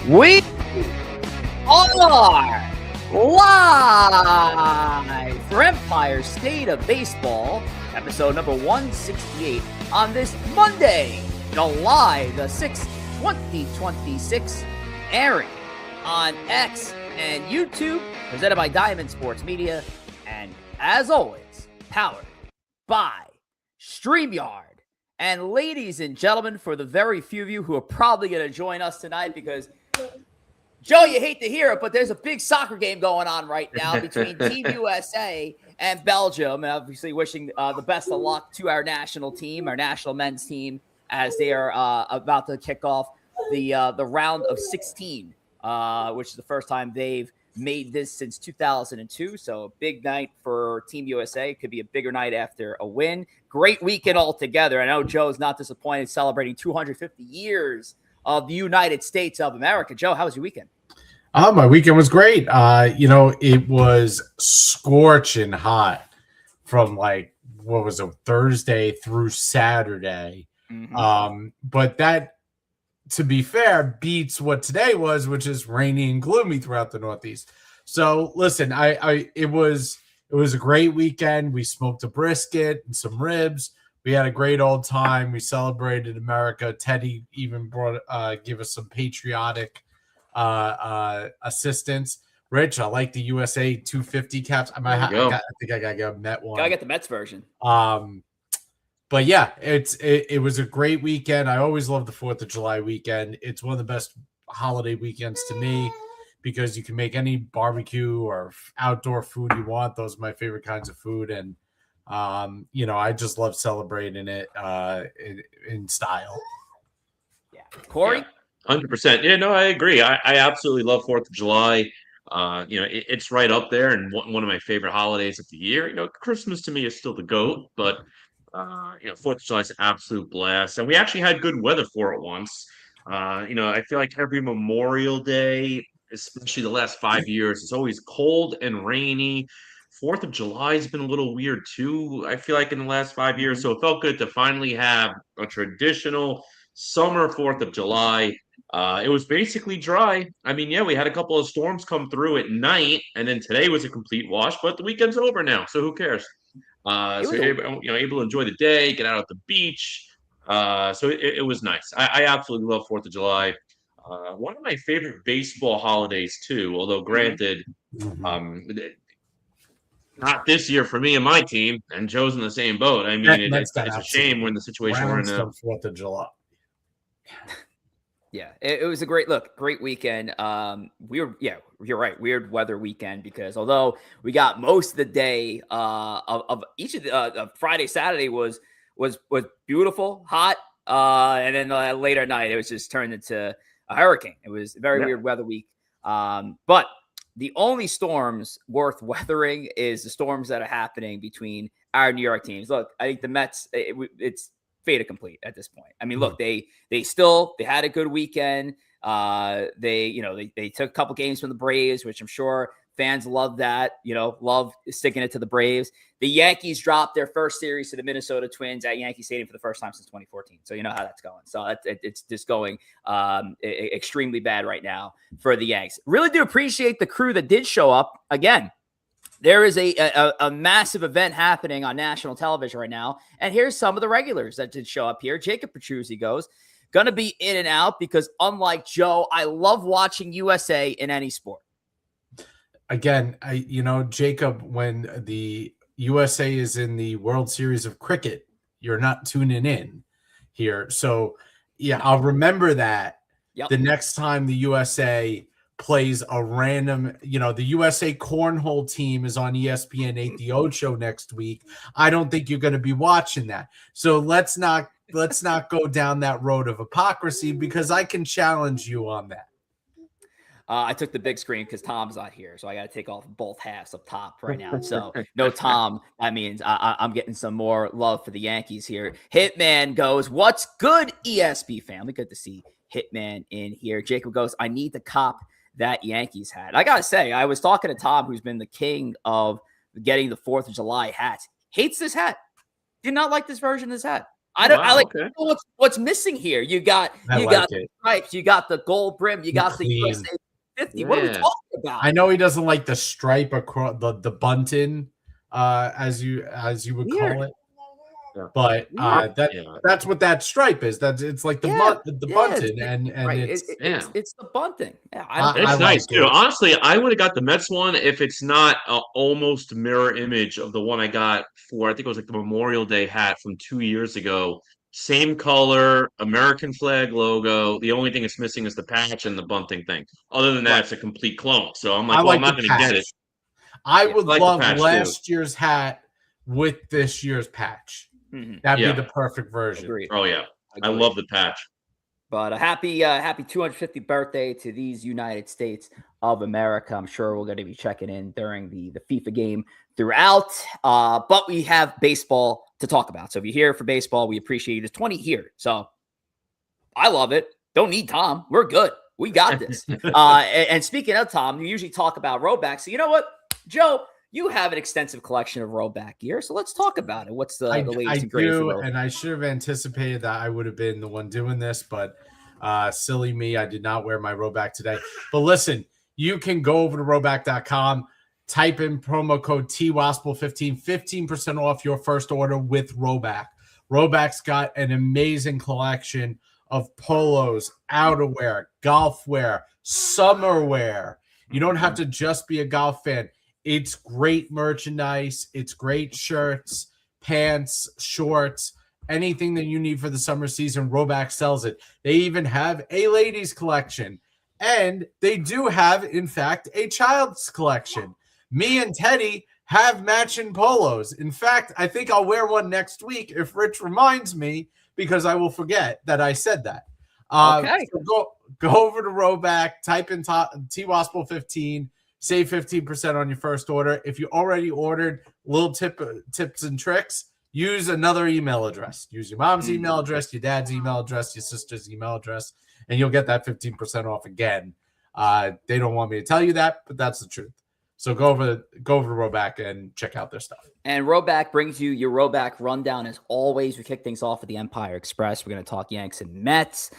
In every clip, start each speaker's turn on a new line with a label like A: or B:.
A: We are live for Empire State of Baseball, episode number 168 on this Monday, July the 6th, 2026, airing on X and YouTube, presented by Diamond Sports Media, and as always, powered by StreamYard. And ladies and gentlemen, for the very few of you who are probably going to join us tonight, because Joe, you hate to hear it, but there's a big soccer game going on right now between Team USA and Belgium. And obviously wishing the best of luck to our national team, our national men's team, as they are about to kick off the round of 16, which is the first time they've made this since 2002. So a big night for Team USA. Could be a bigger night after a win. Great weekend altogether. I know Joe's not disappointed, celebrating 250 years of the United States of America. Joe, how was your weekend?
B: My weekend was great. It was scorching hot from Thursday through Saturday.
A: Mm-hmm.
B: But that, to be fair, beats what today was, which is rainy and gloomy throughout the Northeast. So listen, it was a great weekend. We smoked a brisket and some ribs. We had a great old time. We celebrated America. Teddy even give us some patriotic assistance. Rich, I like the USA 250 caps. I think I gotta get a Met one.
A: Gotta get the Mets version.
B: But yeah, it was a great weekend. I always love the 4th of July weekend. It's one of the best holiday weekends to me because you can make any barbecue or outdoor food you want. Those are my favorite kinds of food, and I just love celebrating it in style.
A: Yeah, Corey.
C: 100%. Yeah, no, I agree. I absolutely love 4th of July. It's right up there and one of my favorite holidays of the year. Christmas to me is still the GOAT, but 4th of July is an absolute blast. And we actually had good weather for it once. I feel like every Memorial Day, especially the last 5 years, it's always cold and rainy. 4th of July has been a little weird too, I feel like, in the last 5 years. So it felt good to finally have a traditional summer 4th of July. It was basically dry. I mean, yeah, we had a couple of storms come through at night, and then today was a complete wash, but the weekend's over now, so who cares? So you're able to enjoy the day, get out at the beach. So it was nice. I absolutely love 4th of July. One of my favorite baseball holidays too, although granted, not this year for me and my team, and Joe's in the same boat. I mean, it's a shame we're in the situation we're in now.
B: 4th of July.
A: Yeah, it was a great weekend. You're right. Weird weather weekend because although we got most of the day of each of the Friday, Saturday was beautiful, hot, and then later at night it was just turned into a hurricane. It was a very weird weather week. But the only storms worth weathering is the storms that are happening between our New York teams. Look, I think the Mets. It's fait complete at this point. I mean, look, they had a good weekend. They took a couple games from the Braves, which I'm sure fans love that, love sticking it to the Braves. The Yankees dropped their first series to the Minnesota Twins at Yankee Stadium for the first time since 2014. So you know how that's going. So it's just going extremely bad right now for the Yanks. Really do appreciate the crew that did show up again. There is a massive event happening on national television right now. And here's some of the regulars that did show up here. Jacob Petruzzi goes, going to be in and out because unlike Joe, I love watching USA in any sport.
B: Again, Jacob, when the USA is in the World Series of Cricket, you're not tuning in here. So, yeah, I'll remember that the next time the USA plays a random, the USA cornhole team is on ESPN 8 The Ocho next week. I don't think you're going to be watching that. So let's not go down that road of hypocrisy because I can challenge you on that.
A: I took the big screen because Tom's not here, so I got to take off both halves up top right now. So no Tom. That means I'm getting some more love for the Yankees here. Hitman goes, "What's good, ESP family? Good to see Hitman in here." Jacob goes, "I need to cop that Yankees hat." I gotta say, I was talking to Tom, who's been the king of getting the 4th of July hats. Hates this hat. Did not like this version of this hat. I don't.
C: Wow,
A: I like
C: okay.
A: what's missing here. You got
B: I
A: you
B: like
A: got the
B: it.
A: stripes. You got the gold brim. You got the
B: Clean.
A: USA 50. What are we
C: Yeah.
A: talking about?
B: I know he doesn't like the stripe across the bunting, as you would
A: Weird.
B: call it.
C: Yeah.
B: But
A: Weird.
B: that's what that stripe is. That's it's like the
A: Yeah,
B: bunting,
A: it's
B: and
A: right.
B: it's
A: It's the bunting. Yeah,
C: It's
B: I
C: nice
B: like
C: too.
B: it.
C: Honestly, I would have got the Mets one if it's not a almost mirror image of the one I got for, I think it was like the Memorial Day hat from 2 years ago. Same color, American flag logo. The only thing it's missing is the patch and the bunting thing. Other than that,
A: right.
C: it's a complete clone. So I'm
B: I
C: like, well, I'm
B: like the
C: not going to get it.
B: patch. I
A: Yeah.
B: would
C: I like the
B: love
C: patch too.
B: last year's hat with this year's patch.
A: Mhm.
B: That'd
C: Yeah.
B: be the perfect version.
A: Agreed.
C: Oh yeah, I
A: Agreed.
C: love the patch.
A: But a happy 250th birthday to these United States of America. I'm sure we're going to be checking in during the FIFA game throughout. But we have baseball to talk about. So if you're here for baseball, we appreciate you. There's 20 here. So I love it. Don't need Tom. We're good. We got this. And speaking of Tom, we usually talk about Roback. So you know what, Joe? You have an extensive collection of Roback gear, so let's talk about it. What's the latest and greatest?
B: Do, and I should have anticipated that I would have been the one doing this, but silly me, I did not wear my Roback today. But listen, you can go over to roback.com, type in promo code TWASPL15, 15% off your first order with Roback. Roback's got an amazing collection of polos, outerwear, golf wear, summer wear. You don't have to just be a golf fan. It's great merchandise. It's great shirts, pants, shorts, anything that you need for the summer season. Roback sells it. They even have a ladies collection. And they do have, in fact, a child's collection. Me and Teddy have matching polos. In fact, I think I'll wear one next week if Rich reminds me, because I will forget that I said that.
A: Okay.
B: So go over to Roback, type in TWASPL15, save 15% on your first order. If you already ordered, little tips and tricks, use another email address. Use your mom's email address, your dad's email address, your sister's email address, and you'll get that 15% off again. They don't want me to tell you that, but that's the truth. So go over to Roback and check out their stuff.
A: And Roback brings you your Roback rundown as always. We kick things off with the Empire Express. We're going to talk Yanks and Mets.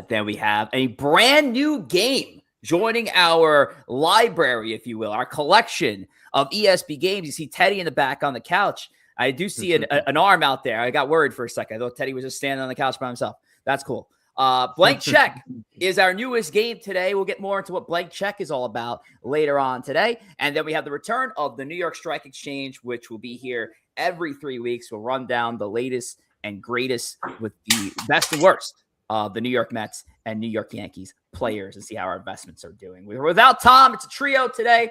A: Then we have a brand new game joining our library, if you will, our collection of ESB games. You see Teddy in the back on the couch. I do see an arm out there. I got worried for a second. I thought Teddy was just standing on the couch by himself. That's cool. Blank Check is our newest game today. We'll get more into what Blank Check is all about later on today. And then we have the return of the New York Strike Exchange, which will be here every 3 weeks. We'll run down the latest and greatest with the best and worst of the New York Mets and New York Yankees players and see how our investments are doing. Without Tom, it's a trio today.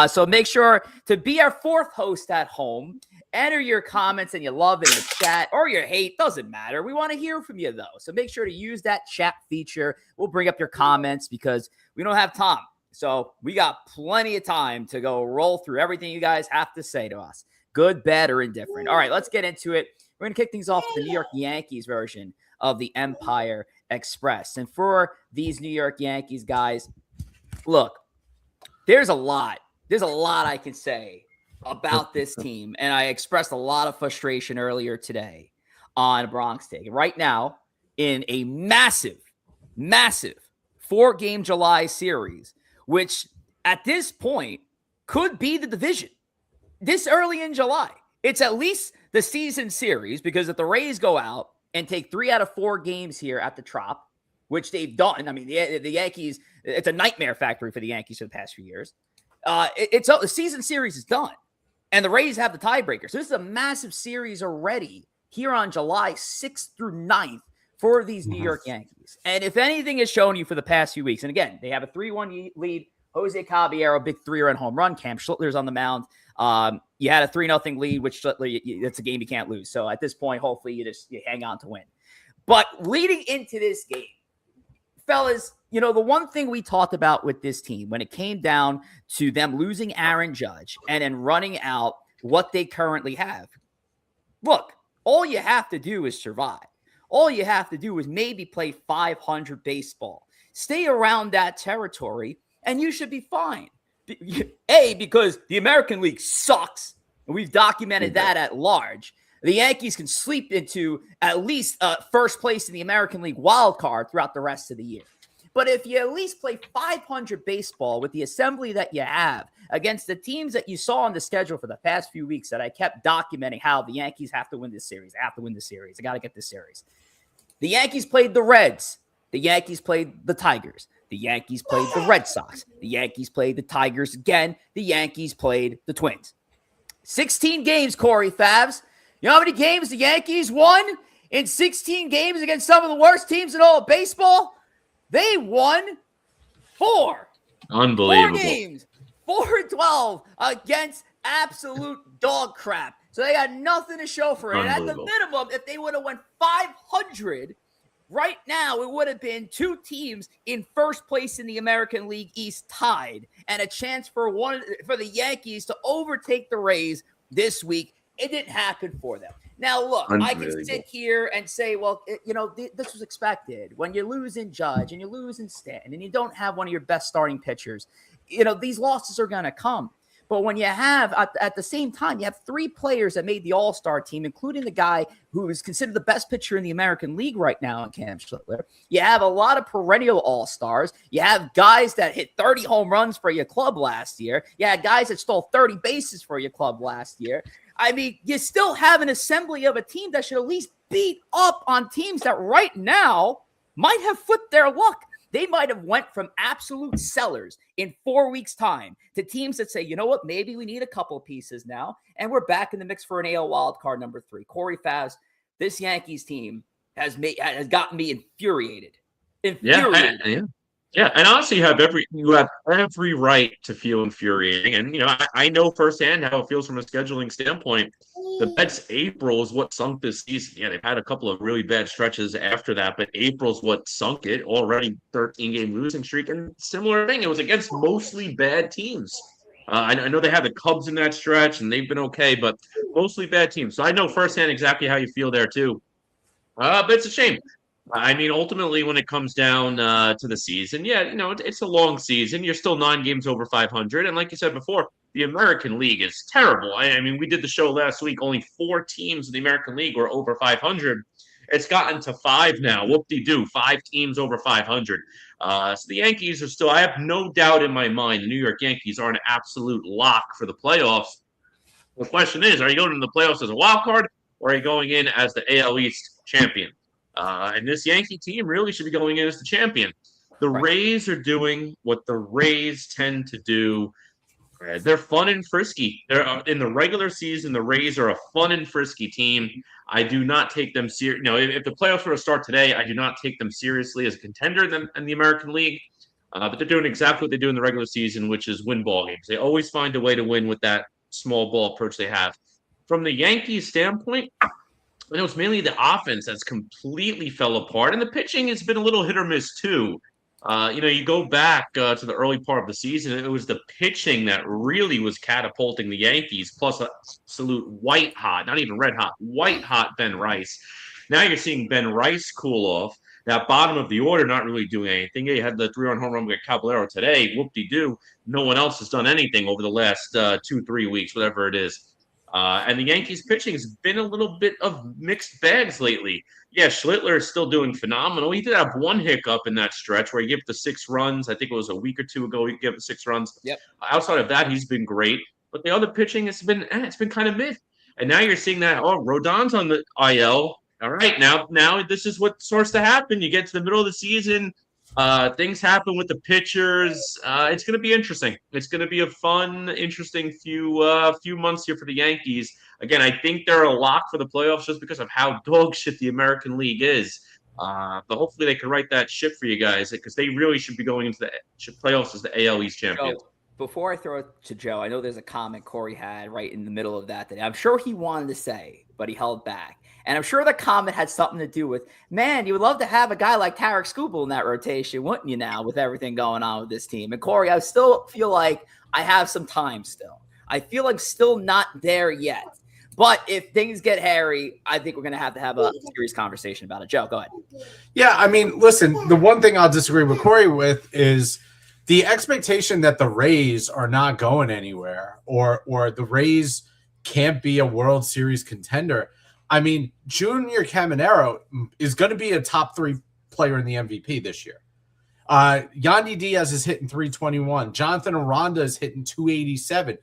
A: So make sure to be our fourth host at home. Enter your comments and your love in the chat or your hate. Doesn't matter. We want to hear from you, though. So make sure to use that chat feature. We'll bring up your comments because we don't have Tom. So we got plenty of time to go roll through everything you guys have to say to us. Good, bad, or indifferent. All right, let's get into it. We're going to kick things off with the New York Yankees version of the Empire Express. And for these New York Yankees guys, look, there's a lot I can say about this team. And I expressed a lot of frustration earlier today on Bronx Take. Right now, in a massive 4-game July series, which at this point could be the division this early in July. It's at least the season series, because if the Rays go out and take 3 out of 4 games here at the Trop, which they've done. I mean, the Yankees, it's a nightmare factory for the Yankees for the past few years. The season series is done, and the Rays have the tiebreaker. So this is a massive series already here on July 6th through 9th for these New York Yankees. And if anything has shown you for the past few weeks, and again, they have a 3-1 lead. Jose Caballero, big 3-run home run. Cam Schlittler's on the mound. You had a 3-0 lead, which it's a game you can't lose. So at this point, hopefully you hang on to win. But leading into this game, fellas, you know, the one thing we talked about with this team when it came down to them losing Aaron Judge and then running out what they currently have. Look, all you have to do is survive. All you have to do is maybe play 500 baseball. Stay around that territory, and you should be fine. Because the American League sucks, and we've documented that at large. the Yankees can sleep into at least first place in the American League wild card throughout the rest of the year. But if you at least play 500 baseball with the assembly that you have against the teams that you saw on the schedule for the past few weeks that I kept documenting how the Yankees have to win this series. I got to get this series. The Yankees played the Reds. The Yankees played the Tigers. The Yankees played the Red Sox. The Yankees played the Tigers again. The Yankees played the Twins. 16 games, Corey Favs. You know how many games the Yankees won in 16 games against some of the worst teams in all of baseball? They won 4.
C: Unbelievable.
A: 4 games. 4-12 against absolute dog crap. So they got nothing to show for it. And at the minimum, if they would have won 500, right now it would have been 2 teams in first place in the American League East tied, and a chance for the Yankees to overtake the Rays this week. It didn't happen for them. Now, look, I can sit here and say, well, this was expected. When you're losing Judge and you're losing Stanton and you don't have one of your best starting pitchers, these losses are going to come. But when you have, at the same time, you have 3 players that made the All-Star team, including the guy who is considered the best pitcher in the American League right now in Cam Schlittler. You have a lot of perennial All-Stars. You have guys that hit 30 home runs for your club last year. You had guys that stole 30 bases for your club last year. I mean, you still have an assembly of a team that should at least beat up on teams that right now might have flipped their luck. They might have went from absolute sellers in 4 weeks' time to teams that say, you know what, maybe we need a couple pieces now, and we're back in the mix for an AL wildcard number 3. Corey Favs, this Yankees team has gotten me infuriated.
C: Yeah, and honestly, you have every right to feel infuriating. And I know firsthand how it feels from a scheduling standpoint. The Mets' April is what sunk this season. Yeah, they've had a couple of really bad stretches after that, but April's what sunk it. Already 13-game losing streak, and similar thing. It was against mostly bad teams. I know they had the Cubs in that stretch, and they've been okay, but mostly bad teams. So I know firsthand exactly how you feel there too. But it's a shame. I mean, ultimately, when it comes down to the season, it's a long season. You're still 9 games over 500. And like you said before, the American League is terrible. I mean, we did the show last week. Only 4 teams in the American League were over 500. It's gotten to 5 now. Whoop-de-doo, 5 teams over 500. So the Yankees are still, I have no doubt in my mind, the New York Yankees are an absolute lock for the playoffs. The question is, are you going to the playoffs as a wild card, or are you going in as the AL East champion? And this Yankee team really should be going in as the champion. The Rays are doing what the Rays tend to do. They're fun and frisky. They're in the regular season. The Rays are a fun and frisky team. I do not take them serious. If the playoffs were to start today, I do not take them seriously as a contender in the American League. But they're doing exactly what they do in the regular season, which is win ball games. They always find a way to win with that small ball approach they have. From the Yankees' standpoint, it's mainly the offense that's completely fell apart, and the pitching has been a little hit or miss too. You go back to the early part of the season, it was the pitching that really was catapulting the Yankees, plus absolute white hot, not even red hot, white hot Ben Rice. Now you're seeing Ben Rice cool off. That bottom of the order not really doing anything. He had the 3-run home run with Caballero today. Whoop-de-doo. No one else has done anything over the last 2-3 weeks, whatever it is. And the Yankees pitching has been a little bit of mixed bags lately. Yeah, Schlittler is still doing phenomenal. He did have one hiccup in that stretch where he gave up the 6 runs. I think it was a week or 2 ago he gave up the 6 runs.
A: Yep.
C: Outside of that, he's been great. But the other pitching has been kind of mid. And now you're seeing that, Rodon's on the IL. All right, now this is what starts to happen. You get to the middle of the season, things happen with the pitchers. It's going to be interesting. It's going to be a fun, interesting few months here for the Yankees. Again, I think they're a lock for the playoffs just because of how dog shit the American League is. But hopefully they can right that ship for you guys, because they really should be going into the playoffs as the AL East champions.
A: So, before I throw it to Joe, I know there's a comment Corey had right in the middle of that I'm sure he wanted to say, but he held back. And I'm sure the comment had something to do with, man, you would love to have a guy like Tarek Skubal in that rotation, wouldn't you now, with everything going on with this team? And Corey, I still feel like I have some time still. I feel like still not there yet. But if things get hairy, I think we're going to have a serious conversation about it. Joe, go ahead.
B: Yeah, I mean, listen, the one thing I'll disagree with Corey with is the expectation that the Rays are not going anywhere, or the Rays can't be a World Series contender. I mean, Junior Caminero is going to be a top 3 player in the MVP this year. Yandy Diaz is hitting 321. Jonathan Aranda is hitting 287.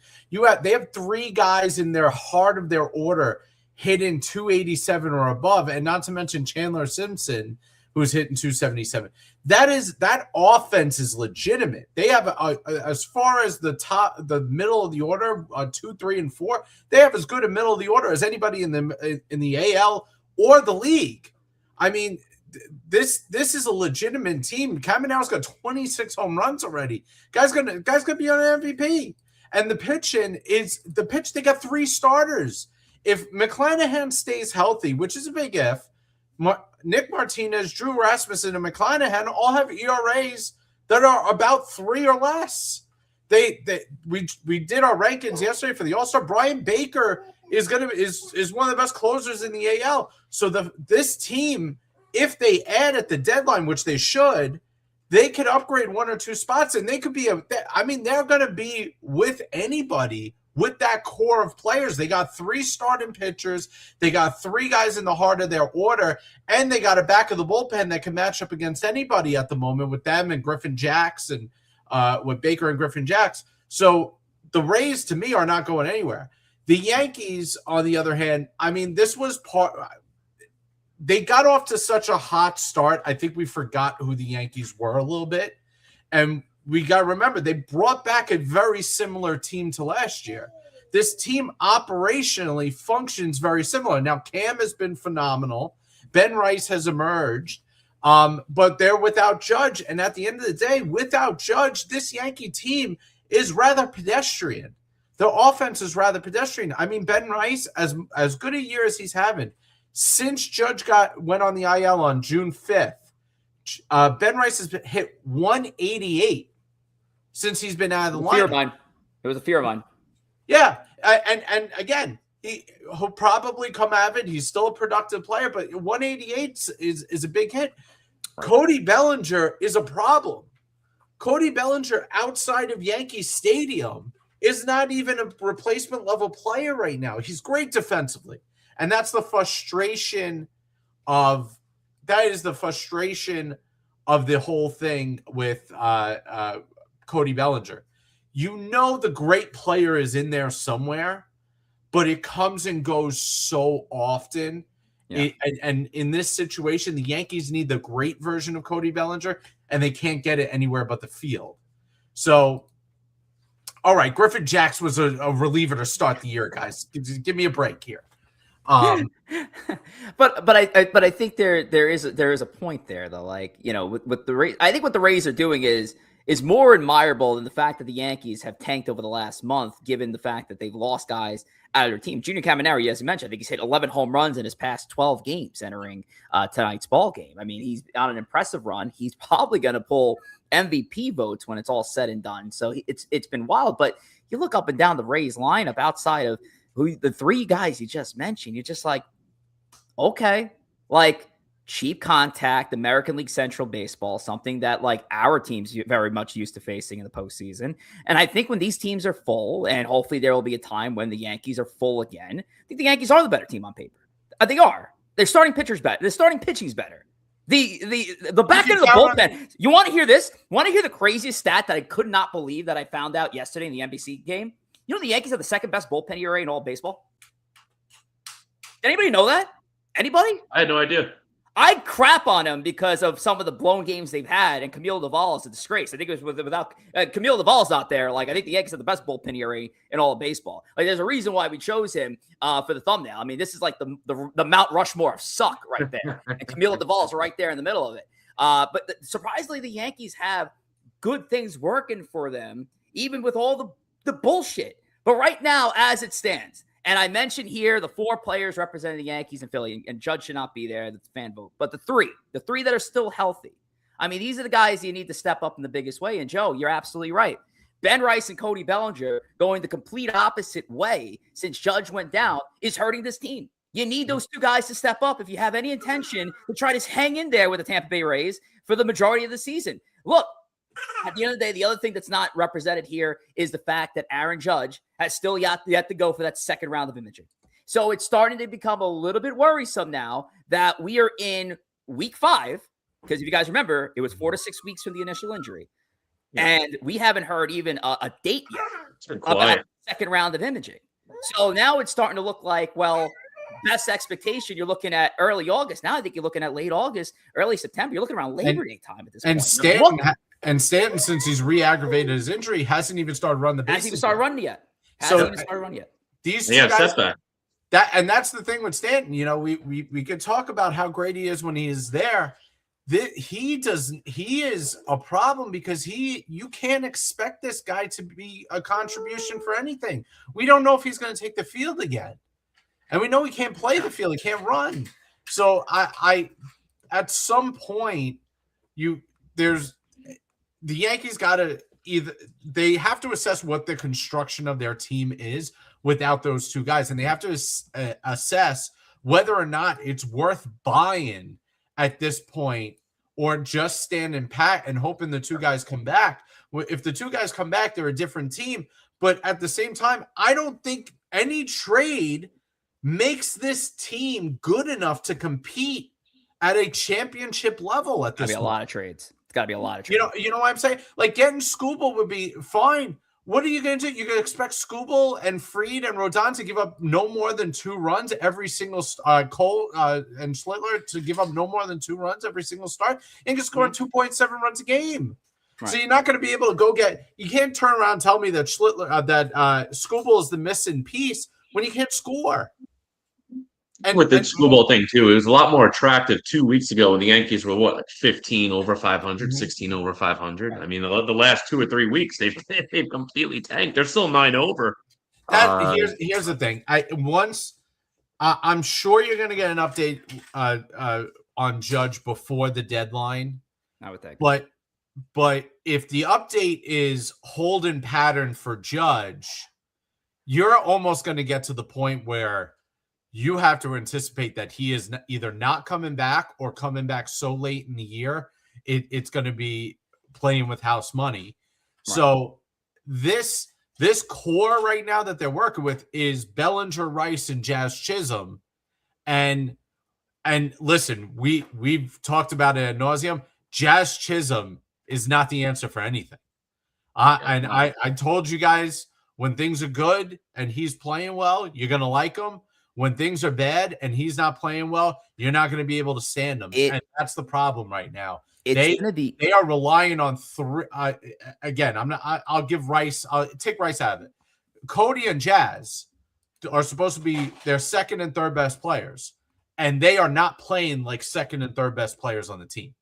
B: They have 3 guys in their heart of their order hitting 287 or above, and not to mention Chandler Simpson, who's hitting 277. That offense is legitimate. They have as far as the middle of the order, 2, 3, and 4. They have as good a middle of the order as anybody in the AL or the league. I mean, this is a legitimate team. Caminero's got 26 home runs already. Guy's gonna be on an MVP. And the pitch. They got 3 starters. If McClanahan stays healthy, which is a big if, Nick Martinez, Drew Rasmussen, and McClanahan all have ERAs that are about 3 or less. We did our rankings yesterday for the All-Star. Brian Baker is one of the best closers in the AL. So this team, if they add at the deadline, which they should, they could upgrade 1 or 2 spots, and they could be they're going to be with anybody with that core of players. They got 3 starting pitchers. They got 3 guys in the heart of their order, and they got a back of the bullpen that can match up against anybody at the moment with them and Griffin Jacks and with Baker and Griffin Jacks. So the Rays, to me, are not going anywhere. The Yankees, on the other hand, I mean, this was they got off to such a hot start. I think we forgot who the Yankees were a little bit. And we got to remember, they brought back a very similar team to last year. This team operationally functions very similar. Now, Cam has been phenomenal. Ben Rice has emerged, but they're without Judge. And at the end of the day, without Judge, this Yankee team is rather pedestrian. The offense is rather pedestrian. I mean, Ben Rice, as good a year as he's having, since Judge went on the IL on June 5th, Ben Rice has hit 188 since he's been out of the lineup.
A: It was a fear of mine.
B: Yeah, and again, he'll probably come out of it. He's still a productive player, but 188 is a big hit. Right. Cody Bellinger is a problem. Cody Bellinger outside of Yankee Stadium is not even a replacement level player right now. He's great defensively. And that's the frustration of the whole thing with Cody Bellinger. You know the great player is in there somewhere, but it comes and goes so often. Yeah. And in this situation, the Yankees need the great version of Cody Bellinger, and they can't get it anywhere but the field. So, all right, Griffin Jacks was a reliever to start the year, guys. Give me a break here.
A: But I think there is a point there though. Like, you know, with the Rays, I think what the Rays are doing is more admirable than the fact that the Yankees have tanked over the last month, given the fact that they've lost guys out of their team. Junior Caminero, as you mentioned, I think he's hit 11 home runs in his past 12 games entering tonight's ball game. I mean, he's on an impressive run. He's probably going to pull MVP votes when it's all said and done. So it's been wild. But you look up and down the Rays lineup outside of the 3 guys you just mentioned, you're just like, okay, like cheap contact, American League Central baseball, something that like our teams very much used to facing in the postseason. And I think when these teams are full, and hopefully there will be a time when the Yankees are full again, I think the Yankees are the better team on paper. They are. Their starting pitcher's better. Their starting pitching's better. The back end of the bullpen. You want to hear this? Want to hear the craziest stat that I could not believe that I found out yesterday in the NBC game? You know the Yankees have the second best bullpen ERA in all of baseball? Did anybody know that? Anybody?
C: I had no idea.
A: I crap on them because of some of the blown games they've had, and Camilo Doval is a disgrace. I think it was without Camilo Doval's not there. Like, I think the Yankees have the best bullpen ERA in all of baseball. Like, there's a reason why we chose him for the thumbnail. I mean, this is like the Mount Rushmore of suck right there, and Camilo Doval is right there in the middle of it. But surprisingly, the Yankees have good things working for them, even with all the bullshit. But right now, as it stands, and I mentioned here the 4 players representing the Yankees in Philly, and Judge should not be there. That's fan vote. But the three that are still healthy. I mean, these are the guys you need to step up in the biggest way. And Joe, you're absolutely right. Ben Rice and Cody Bellinger going the complete opposite way since Judge went down is hurting this team. You need those 2 guys to step up if you have any intention to try to hang in there with the Tampa Bay Rays for the majority of the season. Look, at the end of the day, the other thing that's not represented here is the fact that Aaron Judge has still yet to go for that second round of imaging. So it's starting to become a little bit worrisome now that we are in week 5, because if you guys remember, it was 4 to 6 weeks from the initial injury. Yeah. And we haven't heard even a date yet about the second round of imaging. So now it's starting to look like, well, best expectation, you're looking at early August. Now I think you're looking at late August, early September. You're looking around Labor Day time at this point.
B: And Stanton, since he's re-aggravated his injury, hasn't even started running the bases.
A: Hasn't even started running yet.
B: These two guys, that's the thing with Stanton. You know, we could talk about how great he is when he is there. He is a problem because you can't expect this guy to be a contribution for anything. We don't know if he's going to take the field again. And we know he can't play the field. He can't run. So I at some point, the Yankees got to they have to assess what the construction of their team is without those two guys. And they have to assess whether or not it's worth buying at this point or just standing pat and hoping the two guys come back. If the two guys come back, they're a different team. But at the same time, I don't think any trade makes this team good enough to compete at a championship level at this point.
A: It's got to be a lot of trades. It's got to be a lot of trades.
B: You know what I'm saying? Like getting Skubal would be fine. What are you going to do? You're going to expect Skubal and Fried and Rodon to give up no more than 2 runs every single Cole and Schlittler to give up no more than 2 runs every single start and can score 2.7 runs a game. Right. So you're not going to be able to go get. You can't turn around and tell me that Skubal is the missing piece when he can't score.
C: And with the Skubal thing too, it was a lot more attractive 2 weeks ago when the Yankees were like 15 over 500, 16 over 500. I mean, the last 2 or 3 weeks they've completely tanked. They're still 9 over.
B: Here's the thing. I'm sure you're going to get an update on Judge before the deadline.
A: I would think,
B: but if the update is holding pattern for Judge, you're almost going to get to the point where you have to anticipate that he is either not coming back or coming back so late in the year, it's going to be playing with house money. Right. So this core right now that they're working with is Bellinger, Rice, and Jazz Chisholm. And listen, we've talked about it ad nauseum. Jazz Chisholm is not the answer for anything. I told you guys, when things are good and he's playing well, you're going to like him. When things are bad and he's not playing well, you're not going to be able to stand him. And that's the problem right now. They are relying on 3. Again, I'll give Rice. I'll take Rice out of it. Cody and Jazz are supposed to be their second and third best players, and they are not playing like second and third best players on the team.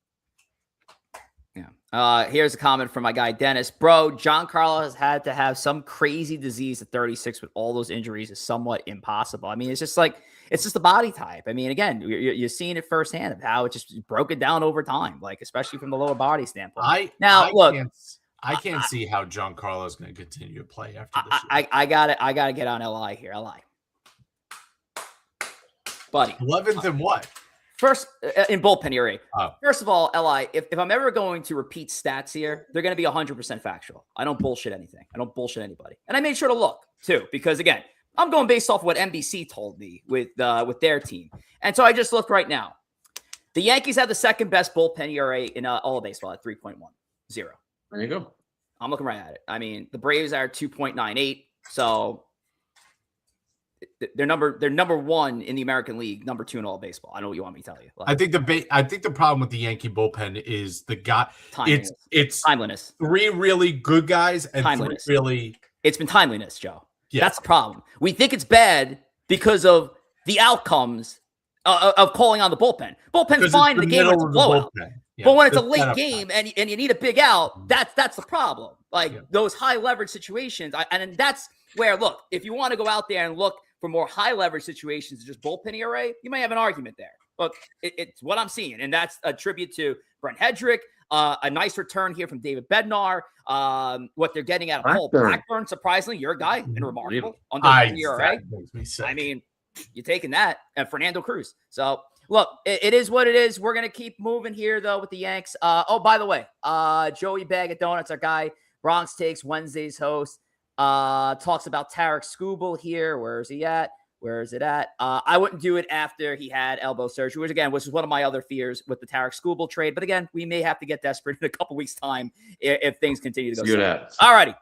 A: Yeah. Here's a comment from my guy Dennis. Bro, Giancarlo has had to have some crazy disease at 36 with all those injuries is somewhat impossible. I mean, it's just the body type. I mean, again, you're seeing it firsthand of how it just broke it down over time, like especially from the lower body standpoint.
B: I can't see how Giancarlo is going to continue to play after this year.
A: I gotta get on LI here. LI, buddy.
B: 11th and what?
A: First, in bullpen ERA. First of all, LI, if I'm ever going to repeat stats here, they're going to be 100% factual. I don't bullshit anything. I don't bullshit anybody. And I made sure to look, too, because, again, I'm going based off what NBC told me with their team. And so I just looked right now. The Yankees have the second best bullpen ERA in all of baseball at 3.10.
C: There you go.
A: I'm looking right at it. I mean, the Braves are 2.98, so they're number 1 in the American League, number 2 in all of baseball. I know what you want me to tell you.
B: I think the problem with the Yankee bullpen is the guy. It's
A: timeliness.
B: 3 really good guys and
A: timeliness.
B: 3 really.
A: It's been timeliness, Joe.
B: Yeah.
A: That's the problem. We think it's bad because of the outcomes of calling on the bullpen. Bullpen's fine in the game when it's a blowout. Yeah, but when it's a late game and you need a big out, that's the problem. Those high leverage situations. And that's where, look, if you want to go out there and look for more high leverage situations than just bullpen ERA, you might have an argument there. But it's what I'm seeing. And that's a tribute to Brent Hedrick. A nice return here from David Bednar. What they're getting out of Paul Blackburn, surprisingly, your guy, and remarkable. Under ERA. I mean, you're taking that. And Fernando Cruz. So, look, it is what it is. We're going to keep moving here, though, with the Yanks. By the way, Joey Bag of Donuts, our guy, Bronx Takes, Wednesday's host, talks about Tarek Skubal here. Where is he at? Where is it at? I wouldn't do it after he had elbow surgery, which is one of my other fears with the Tarek Skubal trade. But again, we may have to get desperate in a couple weeks' time if things continue to go south. All righty.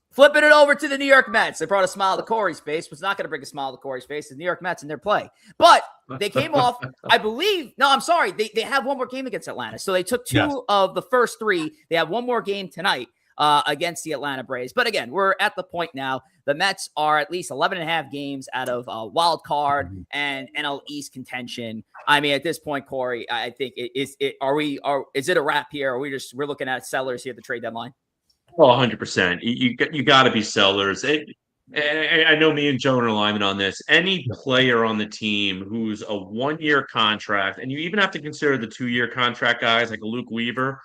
A: Flipping it over to the New York Mets. They brought a smile to Corey's face. Was not going to bring a smile to Corey's face. The New York Mets in their play. But they came off, I believe. No, I'm sorry. They have one more game against Atlanta. So they took two of the first three. They have one more game tonight against the Atlanta Braves. But again, we're at the point now. The Mets are at least 11 and a half games out of wild card and NL East contention. I mean, at this point, Corey, I think is it a wrap here? Or we're looking at sellers here at the trade deadline?
C: Oh, 100%. You got to be sellers. I know me and Joan are alignment on this. Any player on the team who's a 1-year contract, and you even have to consider the 2-year contract guys like Luke Weaver,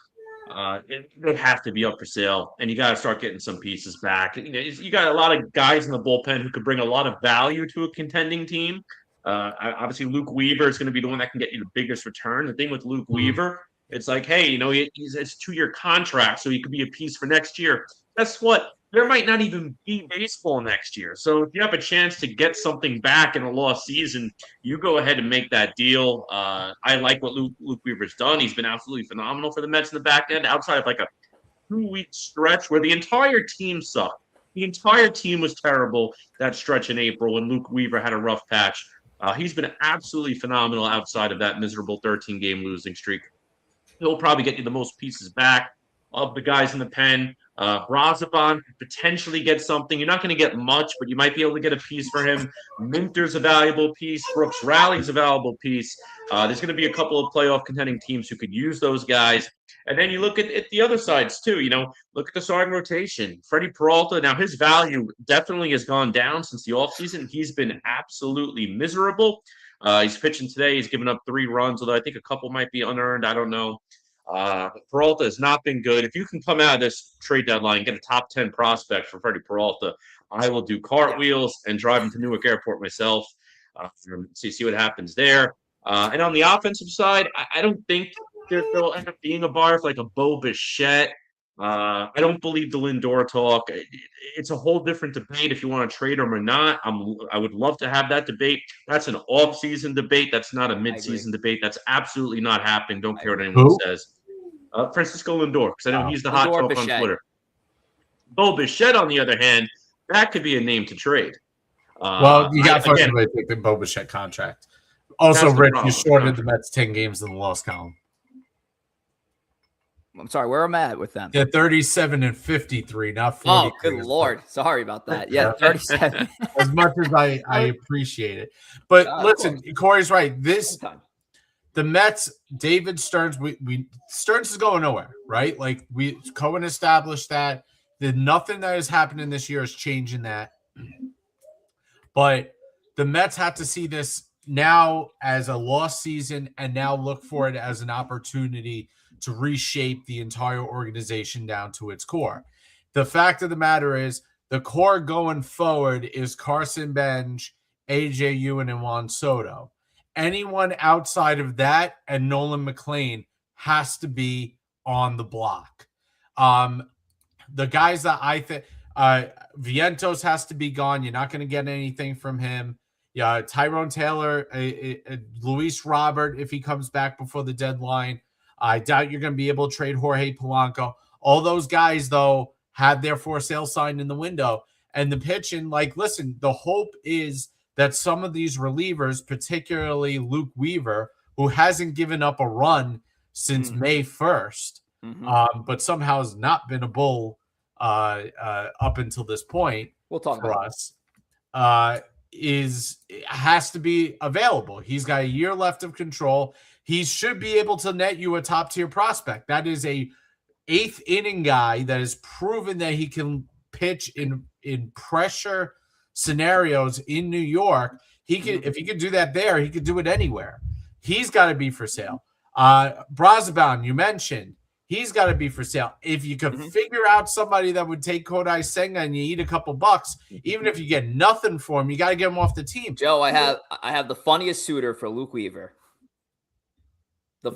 C: they have to be up for sale, and you got to start getting some pieces back. You got a lot of guys in the bullpen who could bring a lot of value to a contending team. Obviously, Luke Weaver is going to be the one that can get you the biggest return. The thing with Luke Weaver, it's like, hey, it's a 2-year contract, so he could be a piece for next year. Guess what? There might not even be baseball next year. So if you have a chance to get something back in a lost season, you go ahead and make that deal. I like what Luke Weaver's done. He's been absolutely phenomenal for the Mets in the back end, outside of like a 2-week stretch where the entire team sucked. The entire team was terrible that stretch in April when Luke Weaver had a rough patch. He's been absolutely phenomenal outside of that miserable 13-game losing streak. He'll probably get you the most pieces back of the guys in the pen. Brazoban could potentially get something. You're not going to get much, but you might be able to get a piece for him. Minter's a valuable piece. Brooks Rally's a valuable piece. There's going to be a couple of playoff contending teams who could use those guys. And then you look at the other sides too. Look at the starting rotation. Freddie Peralta, now his value definitely has gone down since the offseason. He's been absolutely miserable. He's pitching today. He's given up 3 runs, although I think a couple might be unearned. I don't know. Peralta has not been good. If you can come out of this trade deadline and get a top 10 prospect for Freddie Peralta, I will do cartwheels and drive him to Newark Airport myself. See what happens there. And on the offensive side, I don't think there'll end up being a buyer for like a Bo Bichette. I don't believe the Lindor talk. It's a whole different debate if you want to trade him or not. I would love to have that debate. That's an off-season debate. That's not a mid-season debate. That's absolutely not happening. Don't care what anyone says. Francisco Lindor, because I know he's the hot talk on Twitter. Bo Bichette, on the other hand, that could be a name to trade.
B: Well, you got to take the Bo Bichette contract. Also, Rick, you shorted the Mets 10 games in the loss column.
A: I'm sorry, where am I at with them?
B: Yeah, 37 and 53, not 40.
A: Oh, good Lord. Sorry about that. Yeah, 37.
B: As much as I appreciate it. But listen, Corey's right. The Mets, David Stearns, Stearns is going nowhere, right? Like Cohen established that. Nothing that has happened in this year is changing that. But the Mets have to see this now as a lost season and now look for it as an opportunity to reshape the entire organization down to its core. The fact of the matter is the core going forward is Carson Bench, AJ Ewan, and Juan Soto. Anyone outside of that and Nolan McLean has to be on the block. The guys that I think Vientos has to be gone. You're not going to get anything from him. Yeah, Tyrone Taylor, Luis Robert, if he comes back before the deadline. I doubt you're going to be able to trade Jorge Polanco. All those guys, though, had their for sale sign in the window. And the pitching, listen, the hope is that some of these relievers, particularly Luke Weaver, who hasn't given up a run since May 1st, but somehow has not been a bull up until this point.
A: We'll talk
B: for
A: about
B: us. Has to be available. He's got a year left of control. He should be able to net you a top tier prospect. That is a 8th inning guy that has proven that he can pitch in pressure scenarios in New York. He could, if he could do that there, he could do it anywhere. He's got to be for sale. Brazoban, you mentioned, he's got to be for sale. If you could figure out somebody that would take Kodai Senga and you eat a couple bucks, even if you get nothing for him, you got to get him off the team.
A: Joe, I have the funniest suitor for Luke Weaver.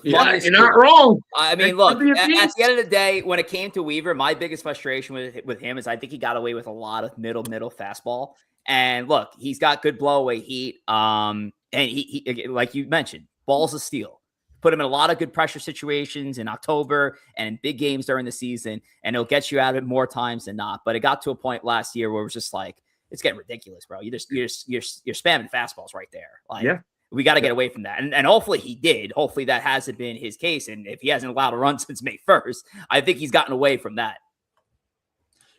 C: You're not wrong.
A: I mean, look, at the end of the day, when it came to Weaver, my biggest frustration with him is I think he got away with a lot of middle fastball. And look, he's got good blowaway heat. And he like you mentioned, balls of steel. Put him in a lot of good pressure situations in October and in big games during the season, and it'll get you out of it more times than not. But it got to a point last year where it was just like, it's getting ridiculous, bro. You're spamming fastballs right there. Like, we got to get away from that. And hopefully he did. Hopefully that hasn't been his case. And if he hasn't allowed a run since May 1st, I think he's gotten away from that.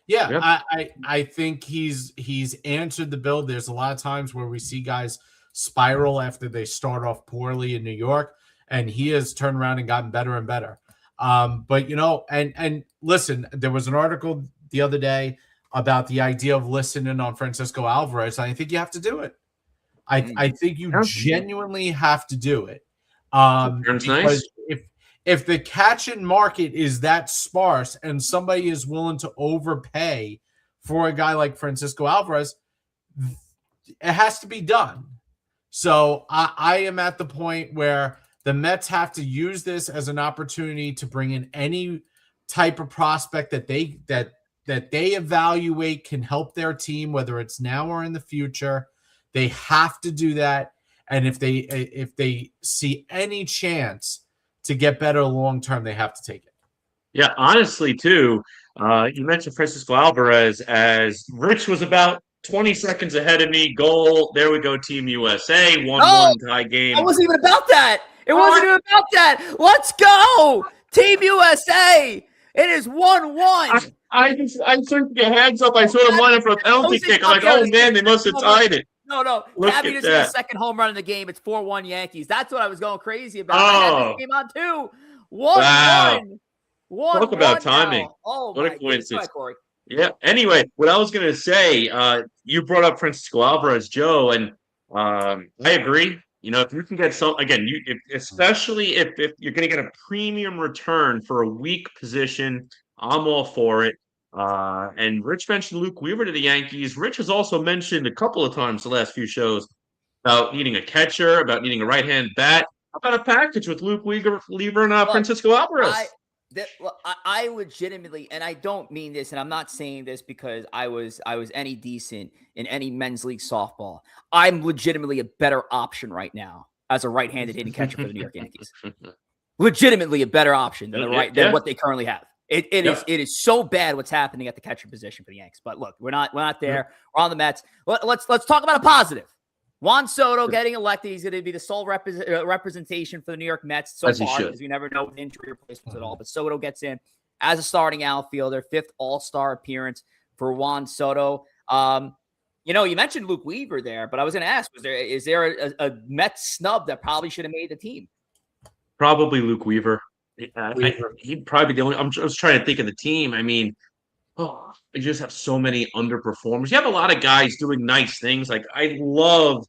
B: Yeah, I think he's answered the bill. There's a lot of times where we see guys spiral after they start off poorly in New York, and he has turned around and gotten better and better. But and listen, there was an article the other day about the idea of listening on Francisco Alvarez. I think you have to do it. I think you genuinely have to do it. Because
C: nice.
B: If the catch-in market is that sparse and somebody is willing to overpay for a guy like Francisco Alvarez, it has to be done. So I am at the point where the Mets have to use this as an opportunity to bring in any type of prospect that they evaluate can help their team, whether it's now or in the future. They have to do that. And if they see any chance to get better long term, they have to take it.
C: Yeah, honestly, too, you mentioned Francisco Alvarez as Rich was about 20 seconds ahead of me. Goal. There we go, Team USA. 1-1 tie game.
A: It wasn't even about that. It wasn't even about that. Let's go, Team USA. It is 1-1.
C: I took your hands up. I saw them lining for a penalty kick. I'm like, oh, man, they must have tied it.
A: No. Cabby just hit the second home run in the game. It's 4-1 Yankees. That's what I was going crazy about. I had this game on too. 1-1.
C: Talk about timing.
A: Oh,
C: what a coincidence.
A: Corey.
C: Yeah. Anyway, what I was going to say, you brought up Francisco Alvarez, Joe, and I agree. If you can get especially if you're going to get a premium return for a weak position, I'm all for it. And Rich mentioned Luke Weaver to the Yankees. Rich has also mentioned a couple of times the last few shows about needing a catcher, about needing a right-hand bat. How about a package with Luke Weaver and Francisco Alvarez?
A: I legitimately, and I don't mean this, and I'm not saying this because I was any decent in any men's league softball. I'm legitimately a better option right now as a right-handed hitting catcher for the New York Yankees. Legitimately a better option than than what they currently have. It is so bad what's happening at the catcher position for the Yankees. But look, we're not there. We're on the Mets. Let's talk about a positive. Juan Soto getting elected. He's going to be the sole representation for the New York Mets so far, because we never know with injury replacements at all. But Soto gets in as a starting outfielder, 5th All-Star appearance for Juan Soto. You mentioned Luke Weaver there, but I was going to ask, is there a Mets snub that probably should have made the team?
C: Probably Luke Weaver. He'd probably be the only. I was trying to think of the team. I mean, you just have so many underperformers. You have a lot of guys doing nice things. Like, I love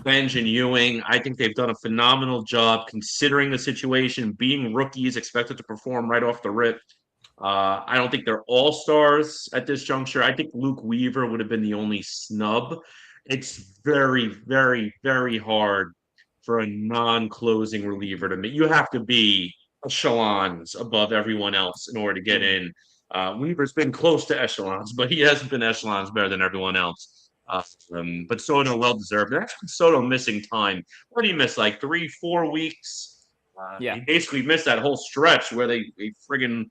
C: Benj and Ewing. I think they've done a phenomenal job considering the situation. Being rookies, expected to perform right off the rip. I don't think they're all-stars at this juncture. I think Luke Weaver would have been the only snub. It's very, very, very hard for a non-closing reliever to make. You have to be echelons above everyone else in order to get in. Weaver's been close to echelons, but he hasn't been echelons better than everyone else. But Soto well-deserved. Actually, Soto missing time. What did he miss, like 3-4 weeks? He basically missed that whole stretch where they friggin'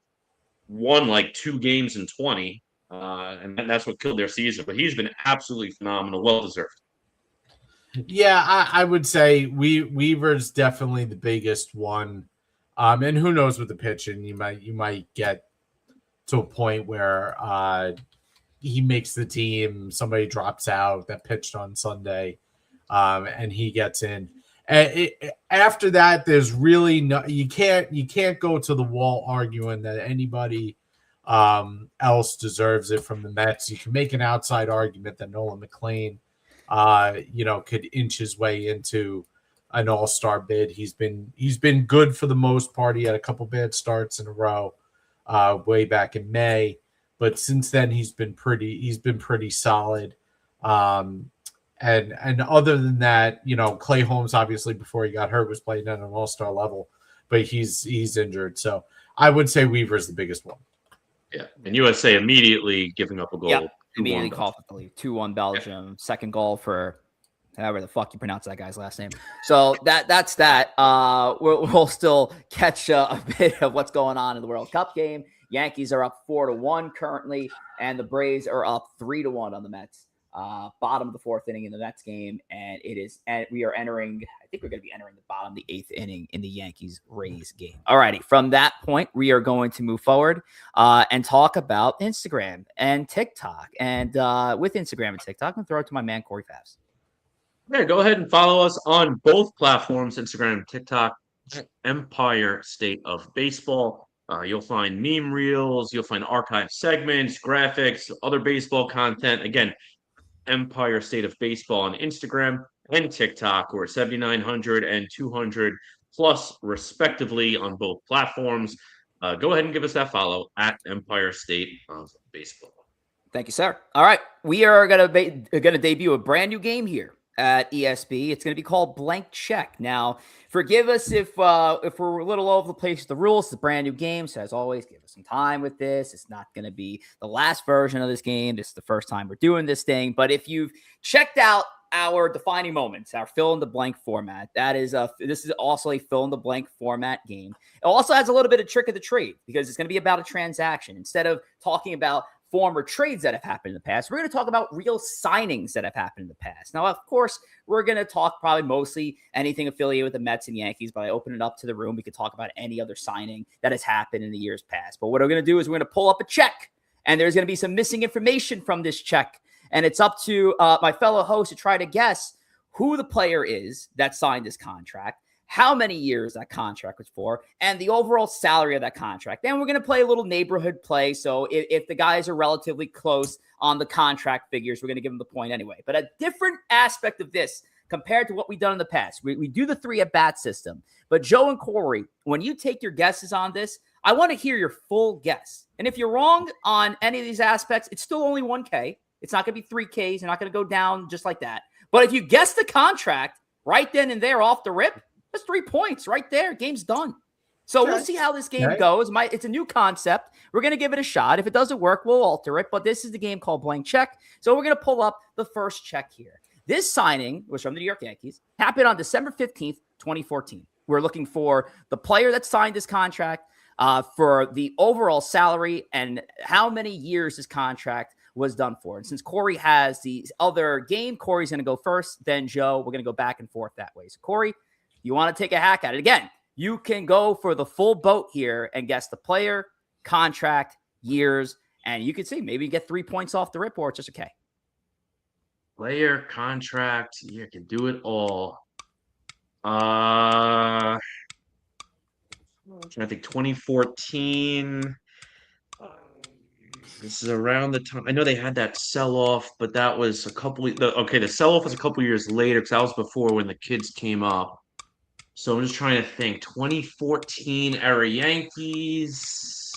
C: won like 2 games in 20. And that's what killed their season. But he's been absolutely phenomenal, well-deserved.
B: Yeah, I would say Weaver's definitely the biggest one. And who knows with the pitching, you might get to a point where he makes the team, somebody drops out that pitched on Sunday, and he gets in. And after that, there's really no, you can't go to the wall arguing that anybody else deserves it from the Mets. You can make an outside argument that Nolan McLean could inch his way into an all-star bid. He's been good for the most part. He had a couple bad starts in a row way back in May, but since then he's been pretty solid. And other than that, Clay Holmes obviously before he got hurt was playing at an all-star level, but he's injured. So I would say Weaver's the biggest one.
C: Yeah, and USA immediately giving up a goal.
A: immediately called for the lead. 2-1 Belgium. Second goal for however the fuck you pronounce that guy's last name. So that's that. We'll still catch a bit of what's going on in the World Cup game. Yankees are up 4-1 currently, and the Braves are up 3-1 on the Mets. Bottom of the fourth inning in the Mets game, and we are entering. I think we're going to be entering the bottom of the eighth inning in the Yankees-Rays game. All righty. From that point, we are going to move forward and talk about Instagram and TikTok. And with Instagram and TikTok, I'm going to throw it to my man Corey Favs.
C: Yeah, go ahead and follow us on both platforms, Instagram and TikTok, Empire State of Baseball. You'll find meme reels, you'll find archive segments, graphics, other baseball content. Again, Empire State of Baseball on Instagram and TikTok. We're 7,900 and 200 plus, respectively, on both platforms. Go ahead and give us that follow at Empire State of Baseball.
A: Thank you, sir. All right, we are gonna debut a brand new game here at ESB. It's going to be called Blank Check. Now, forgive us if we're a little all over the place with the rules. It's a brand new game, so as always, give us some time with this. It's not going to be the last version of this game. This is the first time we're doing this thing. But if you've checked out our defining moments, our fill in the blank format, this is also a fill in the blank format game. It also has a little bit of trick of the trade because it's going to be about a transaction. Instead of talking about former trades that have happened in the past, we're going to talk about real signings that have happened in the past. Now, of course, we're going to talk probably mostly anything affiliated with the Mets and Yankees, but I open it up to the room. We could talk about any other signing that has happened in the years past. But what we're going to do is we're going to pull up a check, and there's going to be some missing information from this check. And it's up to my fellow host to try to guess who the player is that signed this contract, how many years that contract was for, and the overall salary of that contract. Then we're going to play a little neighborhood play. So if the guys are relatively close on the contract figures, we're going to give them the point anyway. But a different aspect of this compared to what we've done in the past, we do the 3-at-bat system. But Joe and Corey, when you take your guesses on this, I want to hear your full guess. And if you're wrong on any of these aspects, it's still only 1K. It's not going to be 3Ks. You're not going to go down just like that. But if you guess the contract right then and there off the rip, that's 3 points right there. Game's done. So we'll see how this game goes. It's a new concept. We're going to give it a shot. If it doesn't work, we'll alter it. But this is the game called Blank Check. So we're going to pull up the first check here. This signing was from the New York Yankees. Happened on December 15th, 2014. We're looking for the player that signed this contract, for the overall salary, and how many years this contract was done for. And since Corey has the other game, Corey's going to go first, then Joe. We're going to go back and forth that way. So Corey, you want to take a hack at it. Again, you can go for the full boat here and guess the player, contract, years, and you can see maybe you get 3 points off the rip, or it's just okay.
C: Player, contract, you can do it all. I'm trying to think. 2014. This is around the time. I know they had that sell-off, but that was the sell-off was a couple years later because that was before when the kids came up. So I'm just trying to think. 2014 era Yankees,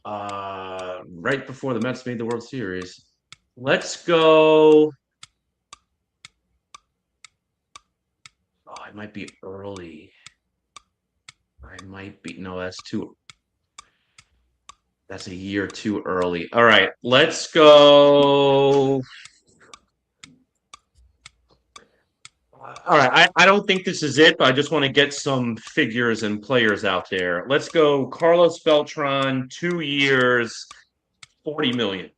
C: right before the Mets made the World Series. Let's go. Oh, it might be early. That's a year too early. All right, let's go. All right, I don't think this is it, but I just want to get some figures and players out there. Let's go Carlos Beltran, 2 years, $40 million.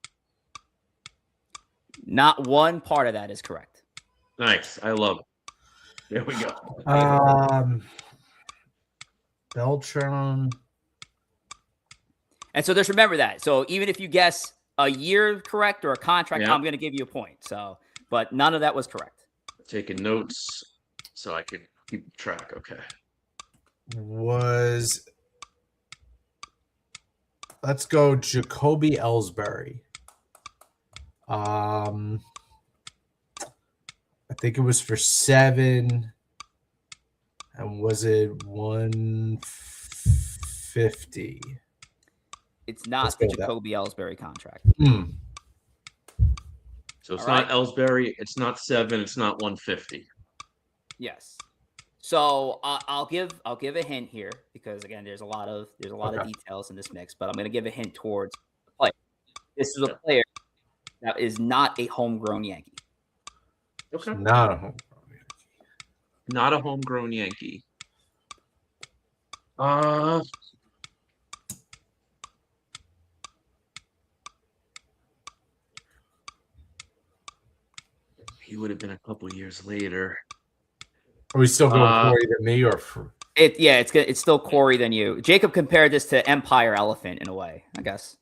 A: Not one part of that is correct.
C: Nice. I love it. There we go.
B: Beltran.
A: And so just remember that. So even if you guess a year correct or a contract, I'm going to give you a point. So, but none of that was correct.
C: Taking notes so I can keep track. Okay.
B: Let's go Jacoby Ellsbury. I think it was for 7. And was it 150?
A: It's not the Jacoby Ellsbury contract.
C: So it's not Ellsbury. It's not 7. It's not 150.
A: Yes. So I'll give a hint here because again, there's a lot of details in this mix, but I'm going to give a hint towards the player. This is a player That is not a homegrown Yankee.
C: Okay.
B: Not a homegrown Yankee.
C: Not a homegrown Yankee. He would have been a couple years later.
B: Are we still going Corey to me or for?
A: It's still Corey than you. Jacob compared this to Empire Elephant in a way, I guess,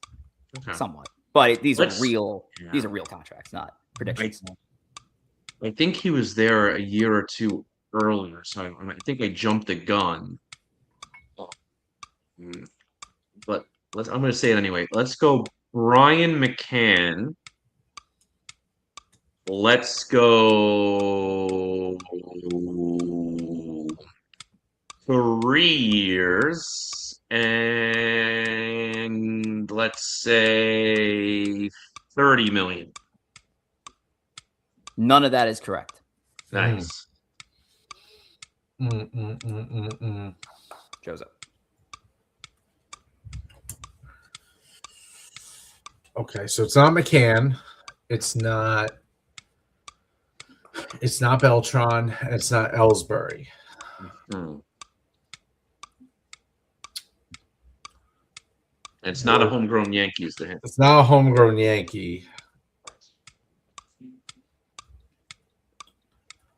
A: somewhat. But these are real contracts, not predictions.
C: I think he was there a year or two earlier, so I think I jumped the gun. But I'm going to say it anyway. Let's go Brian McCann. Let's go 3 years, and let's say 30 million.
A: None of that is correct.
C: Nice.
A: Joseph.
B: Okay, so it's not McCann. It's not Beltran. And it's not Ellsbury.
C: It's not a homegrown Yankees to him.
B: It's not a homegrown Yankee.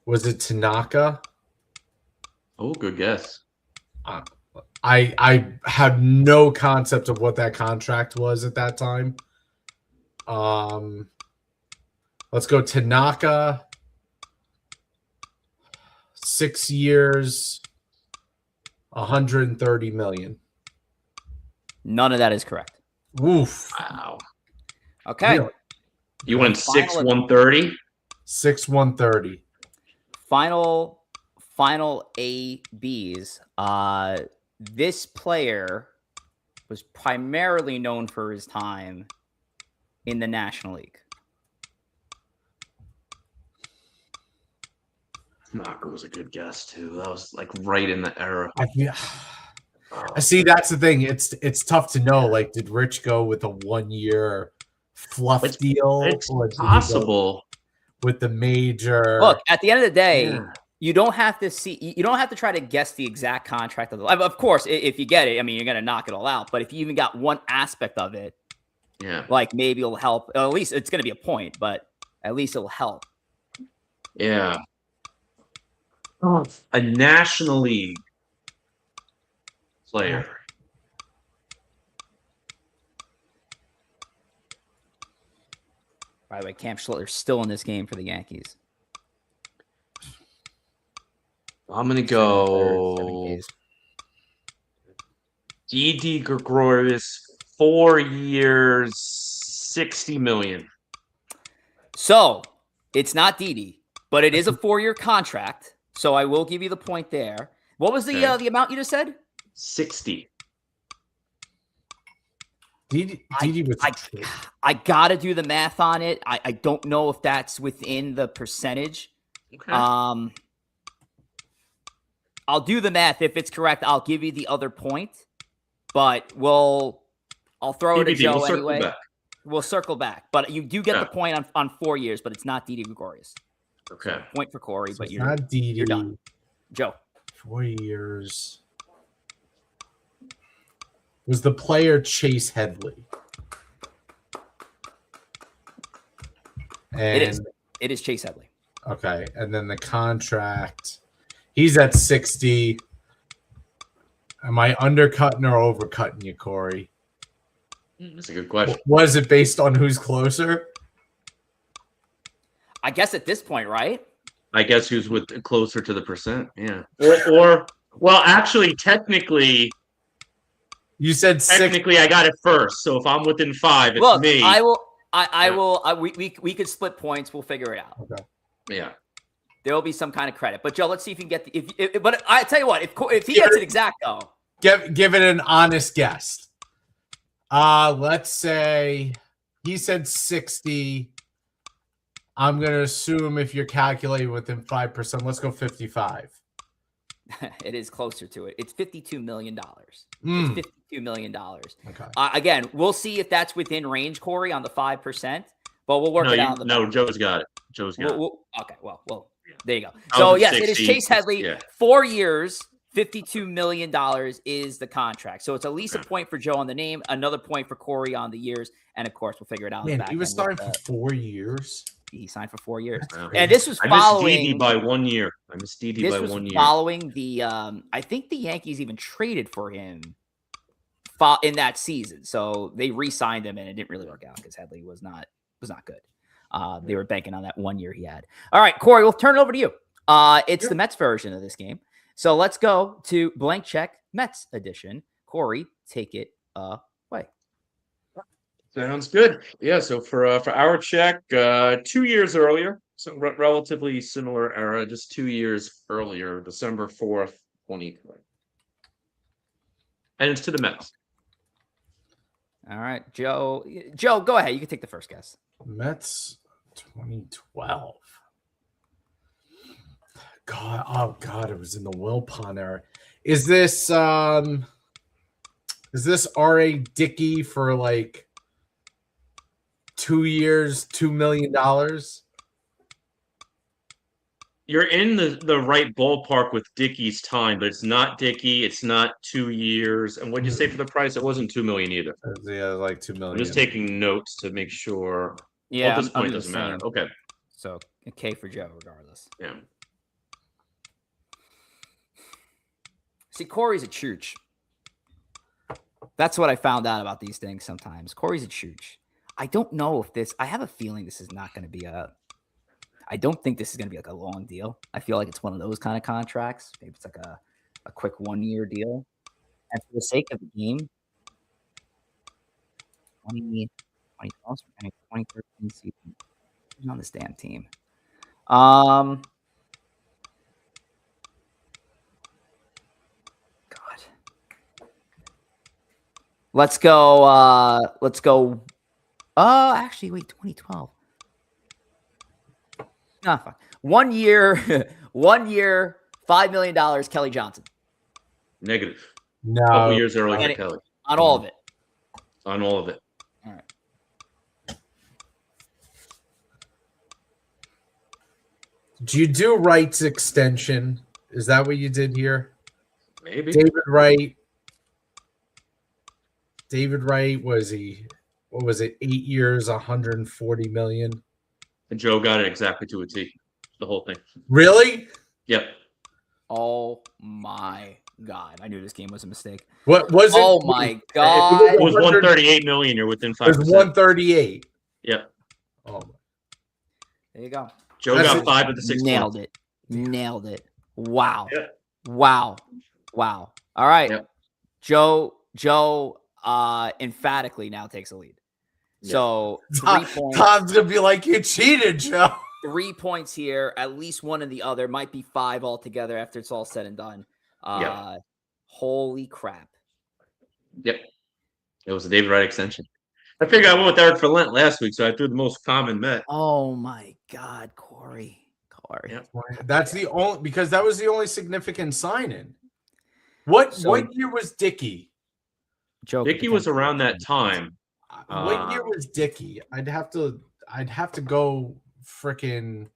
B: Was it Tanaka?
C: Oh, good guess.
B: I had no concept of what that contract was at that time. Let's go Tanaka. 6 years, 130 million.
A: None of that is correct.
B: Oof.
C: Wow.
A: Okay.
B: Really?
C: You went 6-130?
B: 6-130.
A: Final ABs. This player was primarily known for his time in the National League.
C: Tanaka was a good guess too. That was like right in the era.
B: I see. That's the thing. It's tough to know. Like, did Rich go with a 1-year fluff deal?
C: It's possible
B: with the major.
A: Look, at the end of the day, you don't have to see. You don't have to try to guess the exact contract of the. Of course, if you get it, I mean, you're gonna knock it all out. But if you even got one aspect of it, like maybe it'll help. At least it's gonna be a point, but at least it'll help.
C: Yeah. A National League player.
A: By the way, Cam Schlittler's still in this game for the Yankees.
C: I'm going to go Didi Gregorius, 4 years, 60 million.
A: So it's not Didi, but it is a 4-year contract. So I will give you the point there. What was the amount you just said?
C: 60.
B: Didi was
A: I got to do the math on it. I don't know if that's within the percentage.
C: Okay.
A: I'll do the math. If it's correct, I'll give you the other point. But I'll throw it at Joe anyway. We'll circle back. But you do get the point on 4 years, but it's not Didi Gregorius.
C: Okay.
A: So point for Corey, but you're
B: not Didi.
A: You're done. Joe.
B: 4 years. Was the player Chase Headley? And
A: It is Chase Headley.
B: Okay, and then the contract. He's at 60. Am I undercutting or overcutting you, Corey?
C: That's a good question.
B: Was it based on who's closer?
A: I guess at this point, right?
C: I guess who's closer to the percent, yeah. Or well, actually, technically,
B: you said
C: technically
B: 6.
C: I got it first. So if I'm within 5, it's
A: Look,
C: me.
A: I will. We could split points. We'll figure it out.
B: Okay.
C: Yeah.
A: There will be some kind of credit. But Joe, let's see if you can get but I tell you what, if he gets it exact though,
B: give it an honest guess. Let's say he said 60. I'm going to assume if you're calculating within 5%, let's go 55.
A: It is closer to it. It's $52 million.
B: Mm.
A: It's $52 million.
B: Okay.
A: Again, we'll see if that's within range, Corey, on the 5%. but we'll work
C: No,
A: it out.
C: Joe's got it. Joe's got it.
A: Okay, well, there you go.
C: I
A: So
C: was at
A: yes, it is
C: 60.
A: Chase Headley.
C: Yeah.
A: 4 years, $52 million is the contract. So it's at least a
C: Okay.
A: point for Joe on the name, another point for Corey on the years, and of course we'll figure it out.
B: Man, he was signed for 4 years.
A: He signed for 4 years,
C: Wow.
A: and this was
C: I
A: following.
C: missed Didi by 1 year.
A: This was following the. I think the Yankees even traded for him in that season, so they re-signed him, and it didn't really work out because Headley was not good. They were banking on that 1 year he had. All right, Corey, we'll turn it over to you. It's the Mets version of this game. So let's go to Blank Check Mets edition. Corey, take it away.
C: Sounds good. Yeah. So for our check, 2 years earlier, so relatively similar era, just 2 years earlier, December 4th, 2020, and it's to the Mets.
A: All right, Joe. Joe, go ahead. You can take the first guess.
B: Mets 2012. God, it was in the Wilpon era. Is this R.A. Dickey for like 2 years, $2 million?
C: You're in the right ballpark with Dickey's time, but it's not Dickey. It's not 2 years. And what'd you say for the price? It wasn't 2 million either.
B: Yeah, like 2 million.
C: I'm just taking notes to make sure.
A: Yeah,
C: At this point,
A: I'm
C: it doesn't
A: the
C: matter.
A: same.
C: Okay.
A: So a K for Joe, regardless.
C: Yeah.
A: See, Corey's a chooch. That's what I found out about these things sometimes. Corey's a chooch. I don't know if this. I have a feeling this is not going to be a. I don't think this is going to be like a long deal. I feel like it's one of those kind of contracts. Maybe it's like a quick 1 year deal. And for the sake of the game, 2013 season. Who's on this damn team? God. Let's go. Actually, wait, 2012. Nah, fuck. 1 year, $5 million, Kelly Johnson.
C: Negative.
B: No.
C: A couple years earlier for Kelly.
A: On all of it.
C: On all of it.
A: All right.
B: Do you do rights extension? Is that what you did here?
C: Maybe.
B: David Wright was what was it? 8 years, 140 million.
C: And Joe got it exactly to a T. The whole thing.
B: Really?
C: Yep.
A: Oh my God. I knew this game was a mistake.
B: What was it?
A: Oh my God.
C: It was 138 million. You're within 5%.
B: It was 138.
C: Yep.
B: Oh,
A: There you go.
C: Joe got 5 of the 6
A: Nailed
C: points.
A: it. Wow.
C: Yep.
A: Wow. All right.
C: Yep.
A: Joe emphatically now takes a lead.
C: Yeah.
A: So 3 points.
B: Tom's gonna be like, you cheated, Joe.
A: 3 points here, at least one in the other. Might be 5 altogether after it's all said and done. Holy crap.
C: Yep. It was a David Wright extension. I figured I went with Eric for Lent last week, so I threw the most common Met.
A: Oh my God, Corey.
C: Yep.
B: That's the only, because that was the only significant sign-in. What year was Dickey?
C: Dickey was around that time.
B: What year was Dickey? I'd have to go freaking.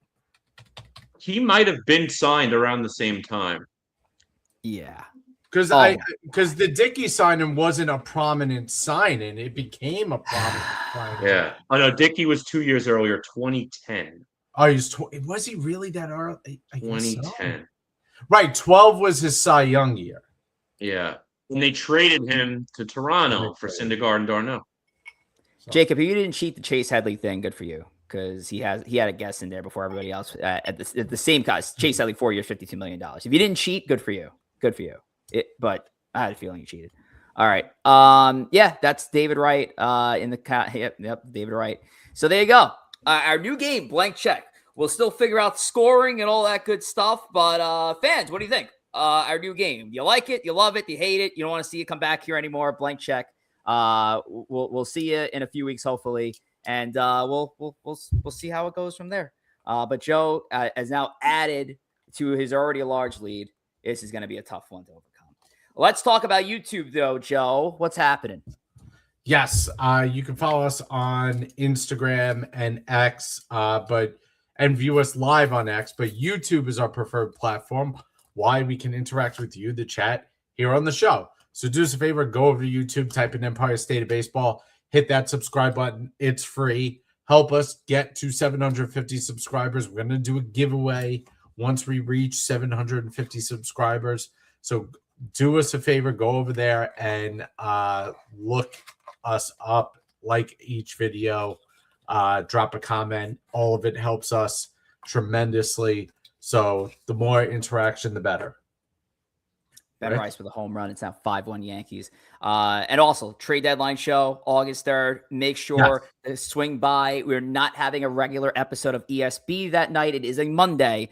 C: He might have been signed around the same time.
A: Yeah.
B: Because the Dickey signing wasn't a prominent sign-in. It became a prominent sign-in.
C: Yeah. Oh no, Dickey was 2 years earlier, 2010.
B: Oh, was he really that early? I guess
C: 2010.
B: so. Right, 12 was his Cy Young year.
C: Yeah. And they traded him to Toronto for Syndergaard and Darno.
A: So. Jacob, if you didn't cheat the Chase Headley thing, good for you. Because he had a guess in there before everybody else at the same cost. Chase Headley, 4 years, $52 million. If you didn't cheat, good for you. But I had a feeling you cheated. All right. Yeah, that's David Wright in the cat. Yep, David Wright. So there you go. Our new game, Blank Check. We'll still figure out scoring and all that good stuff. But fans, what do you think? Our new game. You like it? You love it? You hate it? You don't want to see it come back here anymore? Blank Check. We'll see you in a few weeks, hopefully, and we'll see how it goes from there. But Joe has now added to his already a large lead. This is going to be a tough one to overcome. Let's talk about YouTube, though, Joe. What's happening?
B: Yes, you can follow us on Instagram and X, and view us live on X. But YouTube is our preferred platform. Why we can interact with you, the chat, here on the show. So do us a favor, go over to YouTube, type in Empire State of Baseball, hit that subscribe button. It's free. Help us get to 750 subscribers. We're going to do a giveaway once we reach 750 subscribers. So do us a favor, go over there and look us up, like each video, drop a comment. All of it helps us tremendously. So the more interaction, the better.
A: Ben Rice with a home run. It's now 5-1 Yankees. And also, trade deadline show, August 3rd. Make sure to swing by. We're not having a regular episode of ESB that night. It is a Monday.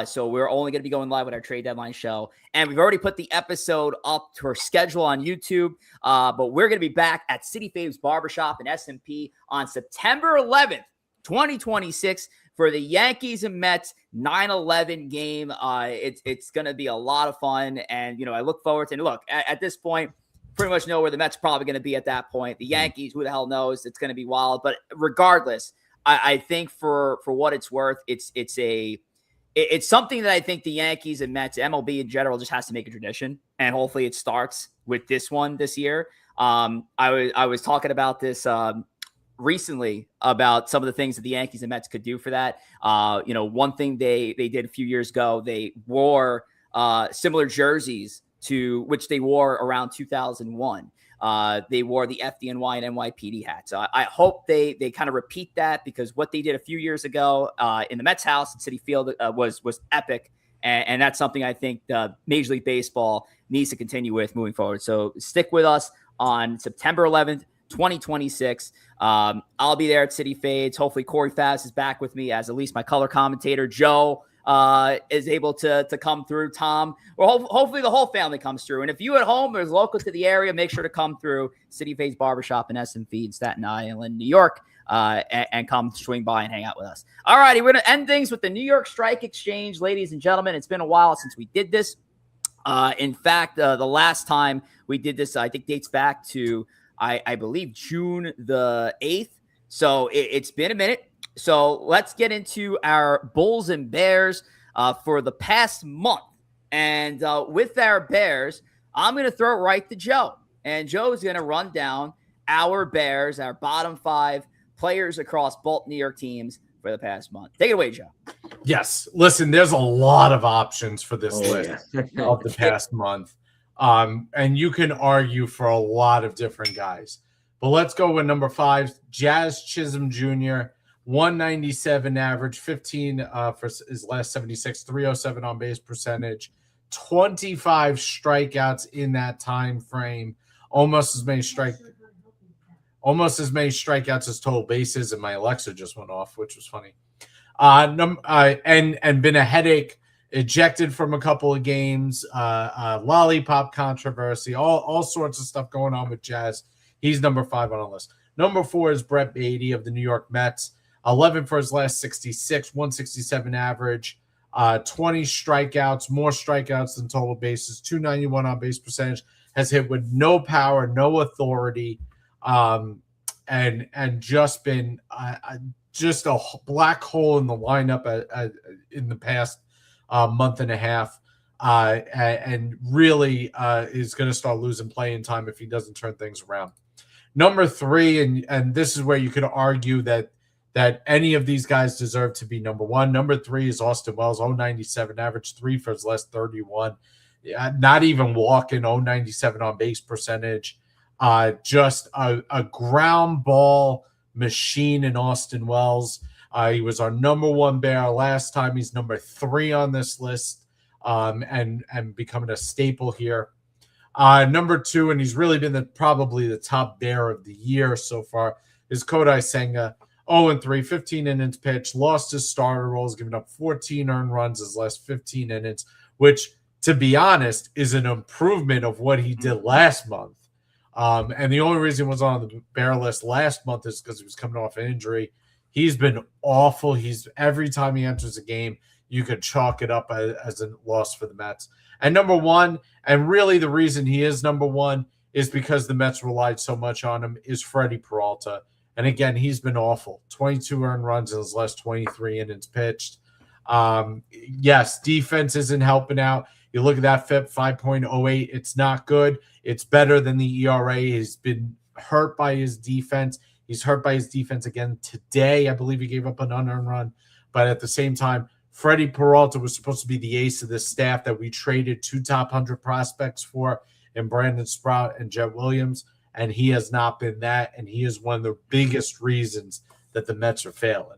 A: So we're only going to be going live with our trade deadline show. And we've already put the episode up to our schedule on YouTube. But we're going to be back at City Favs Barbershop in SMP on September 11th, 2026. For the Yankees and Mets 9-11 game. It's going to be a lot of fun. And, I look forward to it. Look, at this point, pretty much know where the Mets are probably going to be at that point. The Yankees, who the hell knows? It's going to be wild. But regardless, I think for what it's worth, it's something that I think the Yankees and Mets, MLB in general, just has to make a tradition. And hopefully it starts with this one this year. I was talking about this recently about some of the things that the Yankees and Mets could do for that. One thing they did a few years ago, they wore similar jerseys to which they wore around 2001. They wore the FDNY and NYPD hats. So I hope they kind of repeat that, because what they did a few years ago in the Mets house at Citi Field was epic. And that's something I think Major League Baseball needs to continue with moving forward. So stick with us on September 11th, 2026. I'll be there at City Fades. Hopefully Corey Favs is back with me as at least my color commentator. Joe is able to come through. Tom, well, hopefully the whole family comes through. And if you at home or is local to the area, make sure to come through City Fades Barbershop in SMP in Staten Island, New York, and come swing by and hang out with us. All righty, we're going to end things with the New York Strike Exchange, ladies and gentlemen. It's been a while since we did this. In fact, the last time we did this, I think dates back to I believe June the 8th. So it's been a minute. So let's get into our Bulls and Bears for the past month. And with our Bears, I'm going to throw it right to Joe. And Joe's going to run down our Bears, our bottom 5 players across both New York teams for the past month. Take it away, Joe.
B: Yes. Listen, there's a lot of options for this list of the past month. And you can argue for a lot of different guys. But let's go with number 5, Jazz Chisholm Jr., 197 average, 15 for his last 76, 307 on base percentage, 25 strikeouts in that time frame, almost as many strikeouts as total bases. And my Alexa just went off, which was funny. And been a headache. Ejected from a couple of games, lollipop controversy, all sorts of stuff going on with Jazz. He's number 5 on our list. Number 4 is Brett Beatty of the New York Mets. 11 for his last 66, 167 average, 20 strikeouts, more strikeouts than total bases, 291 on base percentage, has hit with no power, no authority, and just been just a black hole in the lineup in the past month and a half, and really is going to start losing playing time if he doesn't turn things around. Number 3, and this is where you could argue that any of these guys deserve to be number 1. Number 3 is Austin Wells, 097 average, 3 for his last 31. Not even walking, 097 on base percentage. Just a ground ball machine in Austin Wells. He was our number 1 Bear last time. He's number 3 on this list, and becoming a staple here. Number 2, and he's really been probably the top Bear of the year so far, is Kodai Senga. 0-3, 15 innings pitched, lost his starter roles, giving up 14 earned runs his last 15 innings, which, to be honest, is an improvement of what he did last month. And the only reason he was on the Bear list last month is because he was coming off an injury. He's been awful. Every time he enters a game, you could chalk it up as a loss for the Mets. And number 1, and really the reason he is number 1, is because the Mets relied so much on him is Freddie Peralta. And again, he's been awful. 22 earned runs in his last 23 innings pitched. Yes, defense isn't helping out. You look at that FIP 5.08. It's not good. It's better than the ERA. He's been hurt by his defense. He's hurt by his defense again today. I believe he gave up an unearned run. But at the same time, Freddie Peralta was supposed to be the ace of this staff that we traded 2 top 100 prospects for in Brandon Sprout and Jet Williams. And he has not been that. And he is one of the biggest reasons that the Mets are failing.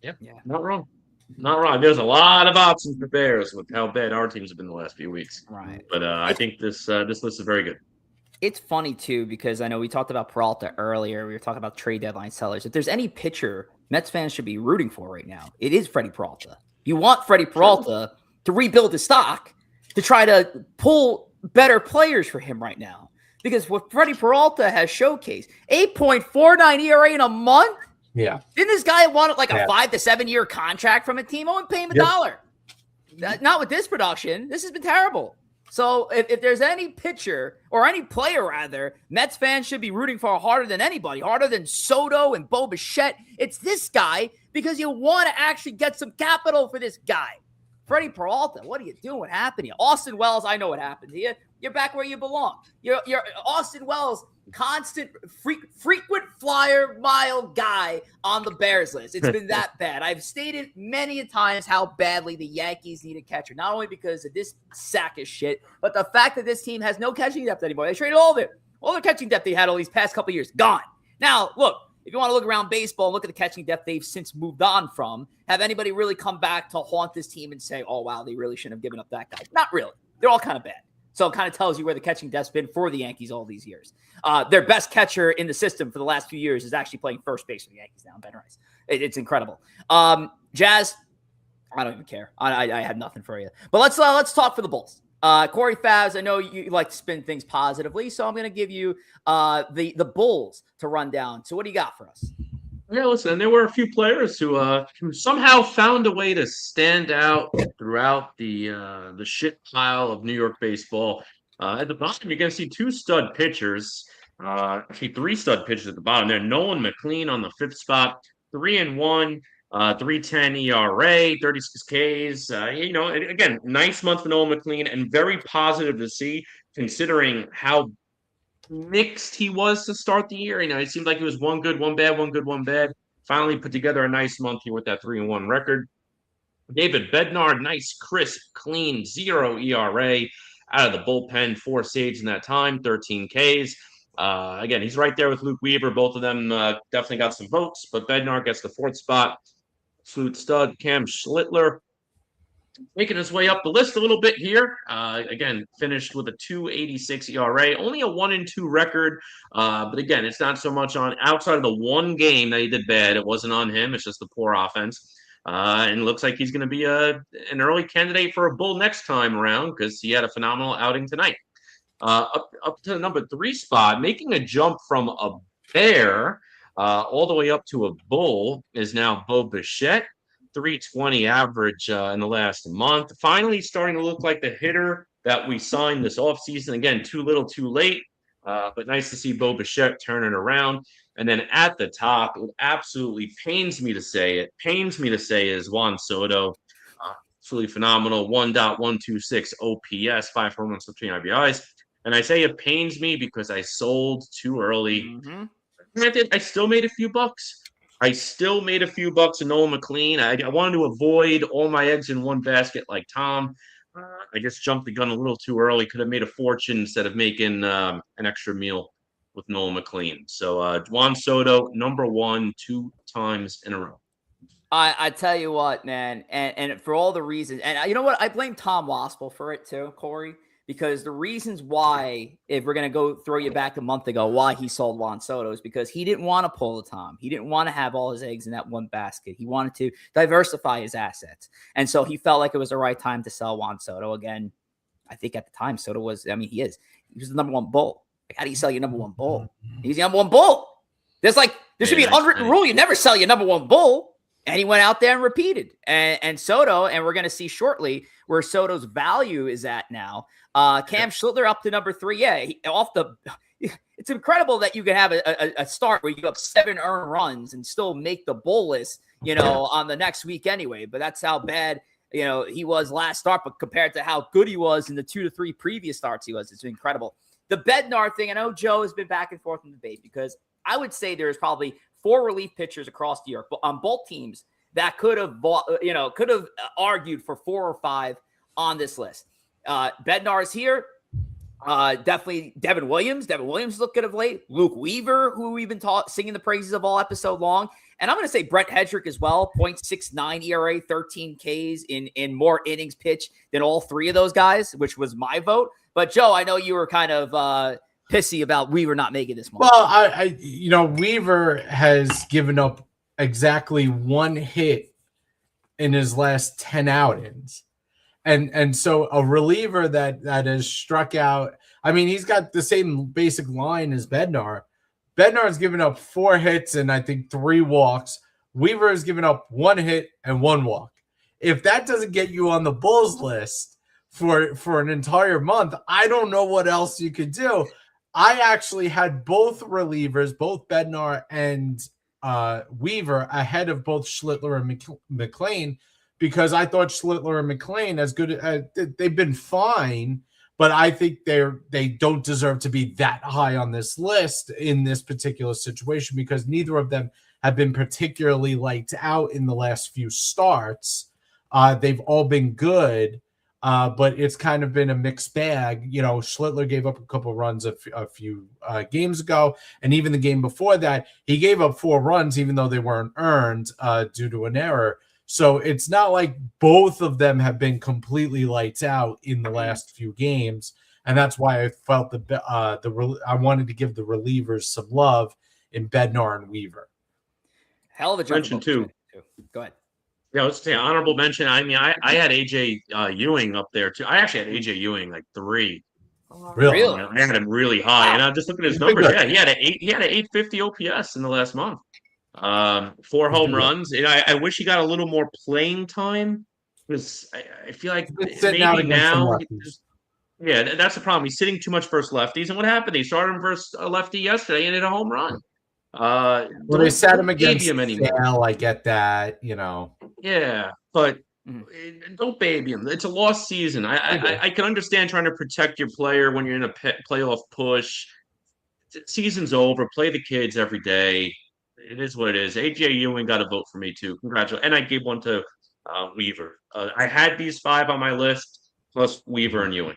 C: Yeah. Not wrong. Not wrong. There's a lot of options for Bears with how bad our teams have been the last few weeks.
A: Right.
C: But I think this list is very good.
A: It's funny, too, because I know we talked about Peralta earlier. We were talking about trade deadline sellers. If there's any pitcher Mets fans should be rooting for right now, it is Freddie Peralta. You want Freddie Peralta to rebuild the stock, to try to pull better players for him right now. Because what Freddie Peralta has showcased, 8.49 ERA in a month?
B: Yeah.
A: Didn't this guy want like a 5 to 7 year contract from a team? I wouldn't pay him $1. Not with this production. This has been terrible. So if there's any pitcher or any player, rather, Mets fans should be rooting for harder than anybody, harder than Soto and Bo Bichette. It's this guy because you want to actually get some capital for this guy. Freddie Peralta, what are you doing? What happened here? Austin Wells, I know what happened here. You're back where you belong. You're Austin Wells, constant, frequent flyer mile guy on the Bears list. It's been that bad. I've stated many a times how badly the Yankees need a catcher, not only because of this sack of shit, but the fact that this team has no catching depth anymore. They traded all their catching depth they had all these past couple years. Gone. Now, look, if you want to look around baseball and look at the catching depth they've since moved on from, have anybody really come back to haunt this team and say, oh, wow, they really shouldn't have given up that guy? Not really. They're all kind of bad. So it kind of tells you where the catching depth's been for the Yankees all these years. Their best catcher in the system for the last few years is actually playing first base for the Yankees now, Ben Rice. It's incredible. Jazz, I don't even care. I have nothing for you. But let's talk for the Bulls. Corey Favs, I know you like to spin things positively, so I'm going to give you the Bulls to run down. So what do you got for us?
C: Yeah, listen, there were a few players who somehow found a way to stand out throughout the shit pile of New York baseball. At the bottom, you're going to see 2 stud pitchers. Actually, 3 stud pitchers at the bottom there. Nolan McLean on the 5th spot, 3-1, 3.10 ERA, 36 Ks. Again, nice month for Nolan McLean and very positive to see considering how mixed he was to start the year. It seemed like he was one good, one bad, one good, one bad. Finally put together a nice month here with that 3-1 record. David Bednar, nice, crisp, clean, 0 ERA out of the bullpen, 4 saves in that time, 13 Ks. Again, he's right there with Luke Weaver. Both of them definitely got some votes, but Bednar gets the 4th spot. Absolute stud, Cam Schlittler, making his way up the list a little bit here. Again, finished with a 2.86 ERA, only a 1-2 record. But again, it's not so much on outside of the one game that he did bad. It wasn't on him. It's just the poor offense. And looks like he's going to be an early candidate for a Bull next time around because he had a phenomenal outing tonight. Up to the number 3 spot, making a jump from a Bear all the way up to a Bull is now Bo Bichette. 320 average in the last month. Finally starting to look like the hitter that we signed this offseason. Again, too little, too late, but nice to see Bo Bichette turning around. And then at the top, it absolutely pains me to say is Juan Soto. Absolutely phenomenal. 1.126 OPS, 5 home runs, 3 RBIs. And I say it pains me because I sold too early. Mm-hmm. Granted, I still made a few bucks. in Nolan McLean. I wanted to avoid all my eggs in one basket like Tom. I just jumped the gun a little too early. Could have made a fortune instead of making an extra meal with Nolan McLean. So Juan Soto, number 1, 2 times in a row.
A: I tell you what, man, and for all the reasons, and you know what? I blame Tom Waspel for it too, Corey. Because the reasons why, if we're going to go throw you back a month ago, why he sold Juan Soto is because he didn't want to pull the Tom. He didn't want to have all his eggs in that one basket. He wanted to diversify his assets. And so he felt like it was the right time to sell Juan Soto. Again, I think at the time, Soto was, he was the number 1 Bull. Like, how do you sell your number 1 Bull? He's the number 1 Bull. There should be an unwritten rule. You never sell your number 1 Bull. And he went out there and repeated. And Soto, and we're going to see shortly where Soto's value is at now. Cam Schlittler up to number 3. Yeah, it's incredible that you can have a start where you have 7 earned runs and still make the bull list, on the next week anyway. But that's how bad, he was last start, but compared to how good he was in the 2 to 3 previous starts it's incredible. The Bednar thing, I know Joe has been back and forth in the debate because I would say there's probably 4 relief pitchers across New York on both teams that could have argued for 4 or 5 on this list. Bednar is here. Definitely Devin Williams. Devin Williams looked good of late. Luke Weaver, who we've been singing the praises of all episode long. And I'm going to say Brett Hedrick as well. 0.69 ERA, 13 Ks in more innings pitched than all 3 of those guys, which was my vote. But Joe, I know you were kind of pissy about Weaver not making this month.
B: Well, Weaver has given up exactly 1 hit in his last 10 outings. And so a reliever that has struck out, I mean, he's got the same basic line as Bednar. Bednar has given up 4 hits and I think 3 walks. Weaver has given up 1 hit and 1 walk. If that doesn't get you on the Bulls list for an entire month, I don't know what else you could do. I actually had both relievers, both Bednar and Weaver, ahead of both Schlittler and McLean, because I thought Schlittler and McLean, as good, they've been fine, but I think they don't deserve to be that high on this list in this particular situation because neither of them have been particularly lights out in the last few starts. They've all been good, but it's kind of been a mixed bag. Schlittler gave up a couple runs a few games ago, and even the game before that, he gave up 4 runs, even though they weren't earned due to an error. So it's not like both of them have been completely lights out in the last few games, and that's why I felt I wanted to give the relievers some love in Bednar and Weaver.
A: Hell of a
C: mention too.
A: Go ahead.
C: Yeah, let's say honorable mention. I mean, I had AJ Ewing up there too. I actually had AJ Ewing like 3.
B: Really?
C: I had him really high, and I'm just looking at his numbers. Yeah, he had an 850 OPS in the last month. 4 home runs. And I wish he got a little more playing time because I feel like maybe now. That's the problem. He's sitting too much versus lefties. And what happened? They started him versus a lefty yesterday and hit a home run.
B: They sat him against Sale. I get that,
C: Yeah, but don't baby him. It's a lost season. I can understand trying to protect your player when you're in a playoff push. Season's over. Play the kids every day. It is what it is. AJ Ewing got a vote for me too. Congratulations. And I gave one to Weaver. I had these 5 on my list, plus Weaver and Ewing.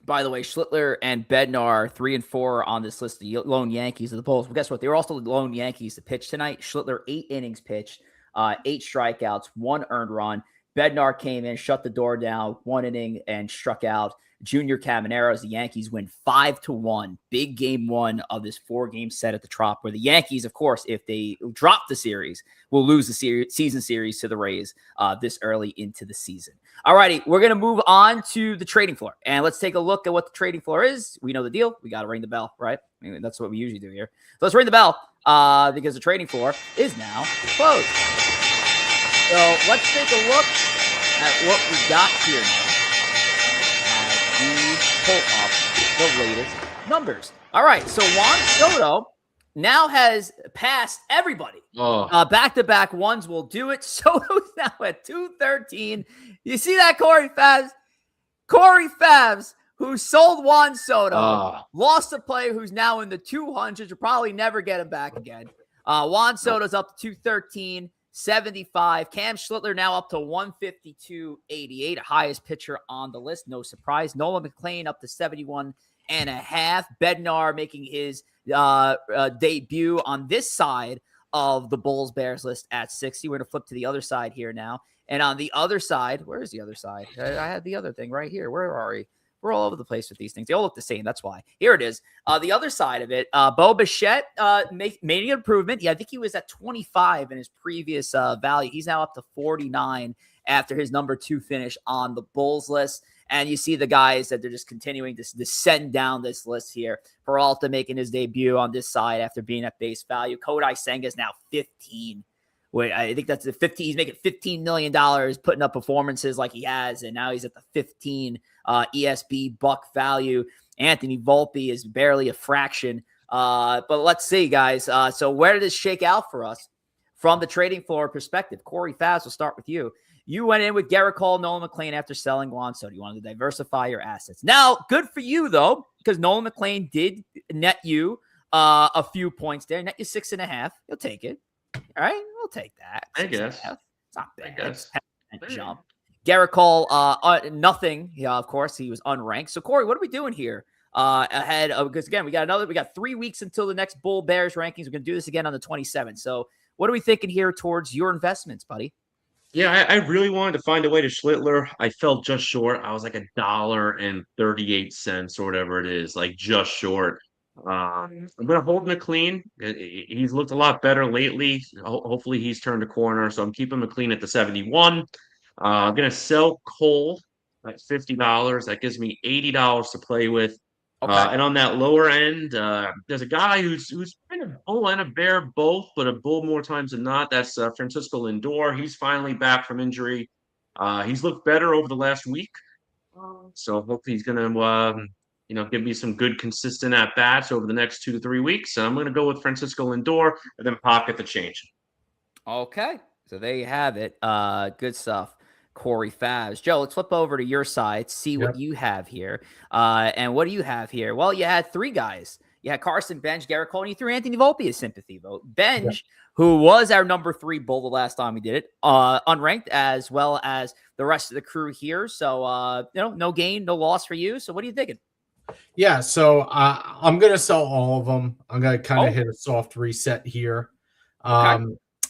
A: By the way, Schlittler and Bednar 3 and 4 on this list, the lone Yankees of the Bulls. Well, guess what? They were also the lone Yankees to pitch tonight. Schlittler, 8 innings pitched, 8 strikeouts, 1 earned run. Bednar came in, shut the door down, 1 inning, and struck out Junior Caminero as the Yankees win 5-1. Big game 1 of this 4-game set at the Trop, where the Yankees, of course, if they drop the series, will lose the season series to the Rays this early into the season. All righty, we're going to move on to the trading floor, and let's take a look at what the trading floor is. We know the deal. We got to ring the bell, right? I mean, that's what we usually do here. So let's ring the bell because the trading floor is now closed. So let's take a look at what we got here now. Pull up the latest numbers. All right, so Juan Soto now has passed everybody. Back-to-back ones will do it. Soto's now at 213. You see that, Corey Favs? Corey Favs, who sold Juan Soto, lost a player who's now in the 200s. You'll probably never get him back again. Juan Soto's up to 213. 75. Cam Schlittler now up to 152.88, highest pitcher on the list. No surprise. Nolan McLean up to 71.5. Bednar making his debut on this side of the Bulls Bears list at 60. We're going to flip to the other side here now. And on the other side, where is the other side? I had the other thing right here. Where are we? We're all over the place with these things. They all look the same. That's why. Here it is. The other side of it, Bo Bichette made an improvement. Yeah, I think he was at 25 in his previous value. He's now up to 49 after his number 2 finish on the Bulls list. And you see the guys that they're just continuing to descend down this list here. Peralta making his debut on this side after being at base value. Kodai Senga is now 15 Wait, I think that's the 15. He's making $15 million, putting up performances like he has, and now he's at the 15 ESB buck value. Anthony Volpe is barely a fraction. But let's see, guys. So where did this shake out for us from the trading floor perspective? Corey Favs, we'll start with you. You went in with Garrett Cole, Nolan McLean after selling Juan Soto. You wanted to diversify your assets. Now, good for you, though, because Nolan McLean did net you a few points there. Net you 6.5. You'll take it. All right, we'll take that.
C: I guess.
A: It's not bad.
C: I guess.
A: Jump. Garrett Cole, nothing. Yeah, of course, he was unranked. So, Corey, what are we doing here? Ahead of, because again, we got 3 weeks until the next Bull Bears rankings. We're going to do this again on the 27th. So, what are we thinking here towards your investments, buddy?
C: Yeah, I really wanted to find a way to Schlittler. I fell just short. I was like $1.38 or whatever it is, like just short. I'm gonna hold McLean. He's looked a lot better lately. Hopefully, he's turned a corner. So I'm keeping McLean at the 71. I'm gonna sell Cole at $50. That gives me $80 to play with.
A: Okay.
C: And on that lower end, there's a guy who's kind of bull and a bear both, but a bull more times than not. That's Francisco Lindor. He's finally back from injury. He's looked better over the last week. So hopefully he's going to, give me some good, consistent at-bats over the next 2 to 3 weeks. So I'm going to go with Francisco Lindor and then pocket the change.
A: Okay. So there you have it. Good stuff. Corey Favs. Joe, let's flip over to your side, see what you have here. And what do you have here? Well, you had 3 guys. You had Carson, Benj, Garrett Cole, and you threw Anthony Volpe a sympathy vote. Benj, who was our number 3 bull the last time we did it, unranked, as well as the rest of the crew here. So, no gain, no loss for you. So what are you thinking?
B: Yeah, so I'm going to sell all of them. I'm going to kind of hit a soft reset here. Okay.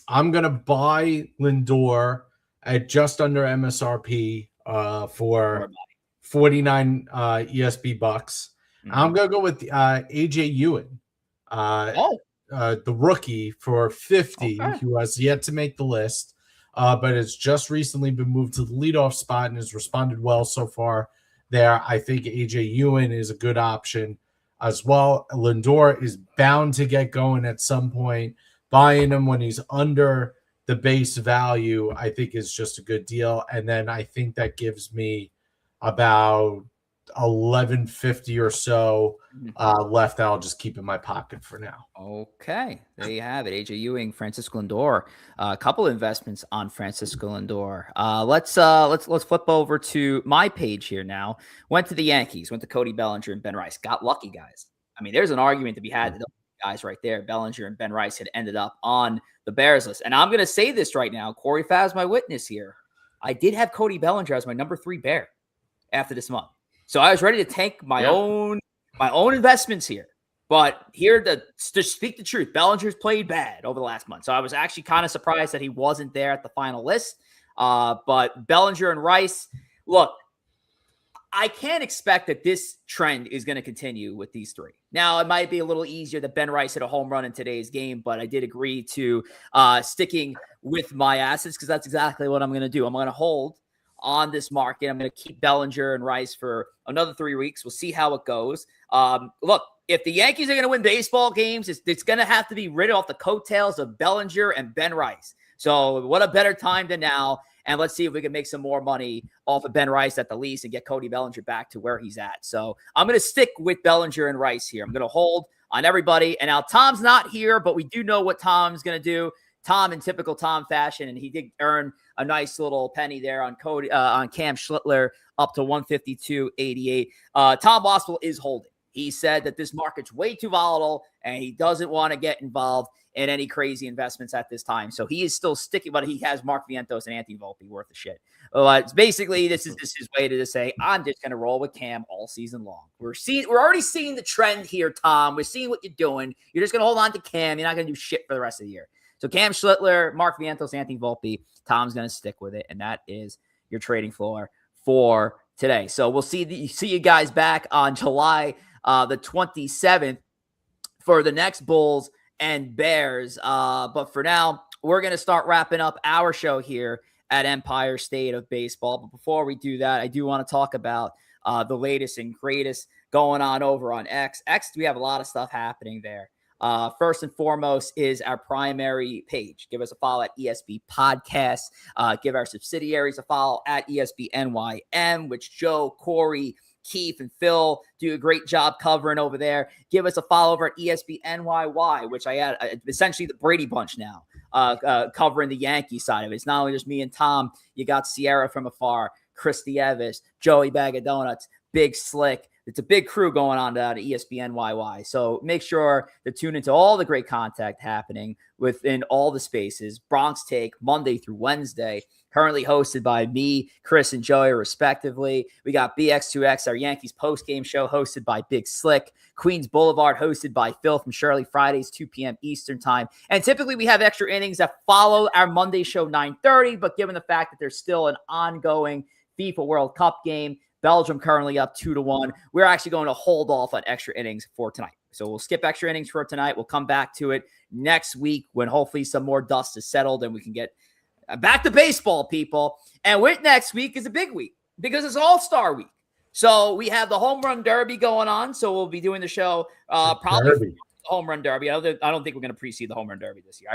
B: I'm going to buy Lindor at just under MSRP for 49 ESB bucks. Mm-hmm. I'm going to go with AJ Ewing, the rookie, for 50, who has yet to make the list, but has just recently been moved to the leadoff spot and has responded well so far there. I think AJ Ewing is a good option as well. Lindor is bound to get going at some point. Buying him when he's under the base value, I think, is just a good deal. And then I think that gives me about $11.50 or so left that I'll just keep in my pocket for now.
A: Okay, there you have it. AJ Ewing, Francisco Lindor. A couple of investments on Francisco Lindor. Let's flip over to my page here now. Went to the Yankees. Went to Cody Bellinger and Ben Rice. Got lucky, guys. I mean, there's an argument to be had. The guys right there, Bellinger and Ben Rice, had ended up on the Bears list. And I'm going to say this right now. Corey Favs, my witness here. I did have Cody Bellinger as my number 3 Bear after this month. So I was ready to tank my own investments here. But here, to speak the truth, Bellinger's played bad over the last month. So I was actually kind of surprised that he wasn't there at the final list. But Bellinger and Rice, look, I can't expect that this trend is going to continue with these 3. Now, it might be a little easier that Ben Rice hit a home run in today's game, but I did agree to sticking with my assets because that's exactly what I'm going to do. I'm going to hold on this market. I'm going to keep Bellinger and Rice for another 3 weeks. We'll see how it goes. Look, if the Yankees are going to win baseball games, it's going to have to be rid off the coattails of Bellinger and Ben Rice. So what a better time than now. And let's see if we can make some more money off of Ben Rice at the least and get Cody Bellinger back to where he's at. So I'm going to stick with Bellinger and Rice here. I'm going to hold on everybody. And now Tom's not here, but we do know what Tom's going to do. Tom in typical Tom fashion, and he did earn a nice little penny there on Cam Schlittler up to 152.88. Tom Waspel is holding. He said that this market's way too volatile, and he doesn't want to get involved in any crazy investments at this time. So he is still sticking, but he has Mark Vientos and Anthony Volpe worth of shit. It's basically, this is his way to just say, I'm just going to roll with Cam all season long. We're already seeing the trend here, Tom. We're seeing what you're doing. You're just going to hold on to Cam. You're not going to do shit for the rest of the year. So Cam Schlittler, Mark Vientos, Anthony Volpe, Tom's going to stick with it, and that is your trading floor for today. So we'll see you guys back on July the 27th for the next Bulls and Bears. But for now, we're going to start wrapping up our show here at Empire State of Baseball. But before we do that, I do want to talk about the latest and greatest going on over on X. We have a lot of stuff happening there. First and foremost is our primary page. Give us a follow at ESB Podcast. Give our subsidiaries a follow at ESB NYM, which Joe, Corey, Keith, and Phil do a great job covering over there. Give us a follow over at ESB NYY, which I add essentially the Brady Bunch now, covering the Yankee side of it. It's not only just me and Tom. You got Sierra from afar, Christy Evis, Joey Bag of Donuts, Big Slick. It's a big crew going on down at ESPN YY. So make sure to tune into all the great content happening within all the spaces. Bronx Take, Monday through Wednesday, currently hosted by me, Chris, and Joey, respectively. We got BX2X, our Yankees post-game show, hosted by Big Slick. Queens Boulevard, hosted by Phil from Shirley, Fridays, 2 p.m. Eastern time. And typically we have extra innings that follow our Monday show, 9:30. But given the fact that there's still an ongoing FIFA World Cup game, Belgium currently up 2-1. We're actually going to hold off on extra innings for tonight. So we'll skip extra innings for tonight. We'll come back to it next week when hopefully some more dust is settled and we can get back to baseball, people. And with next week is a big week because it's All-Star week. So we have the Home Run Derby going on. So we'll be doing the show probably Home Run Derby. I don't think we're going to precede the Home Run Derby this year.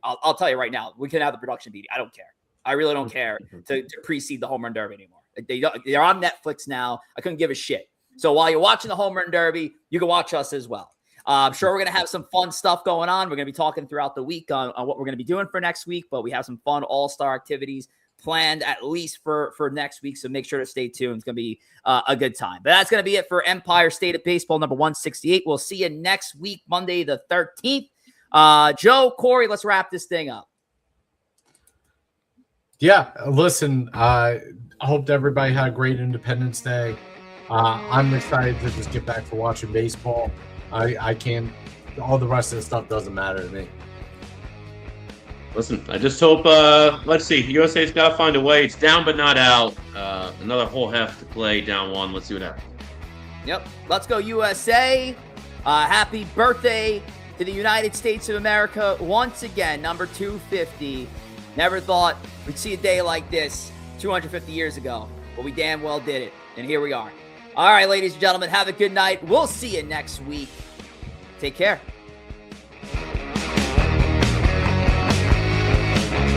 A: I'll tell you right now, we can have the production meeting. I don't care. I really don't care to precede the Home Run Derby anymore. They're on Netflix now. I couldn't give a shit. So while you're watching the Home Run Derby, you can watch us as well. I'm sure we're going to have some fun stuff going on. We're going to be talking throughout the week on what we're going to be doing for next week, but we have some fun all-star activities planned at least for next week. So make sure to stay tuned. It's going to be a good time. But that's going to be it for Empire State of Baseball number 168. We'll see you next week, Monday the 13th. Joe, Corey, let's wrap this thing up.
B: Yeah, listen, I hope everybody had a great Independence Day. I'm excited to just get back to watching baseball. I can't, all the rest of the stuff doesn't matter to me.
C: Listen, I just hope, let's see, USA's got to find a way. It's down but not out. Another whole half to play, down one. Let's see what happens.
A: Yep, let's go USA. Happy birthday to the United States of America once again, number 250. Never thought we'd see a day like this 250 years ago, but we damn well did it, and here we are. All right, ladies and gentlemen, have a good night. We'll see you next week. Take care.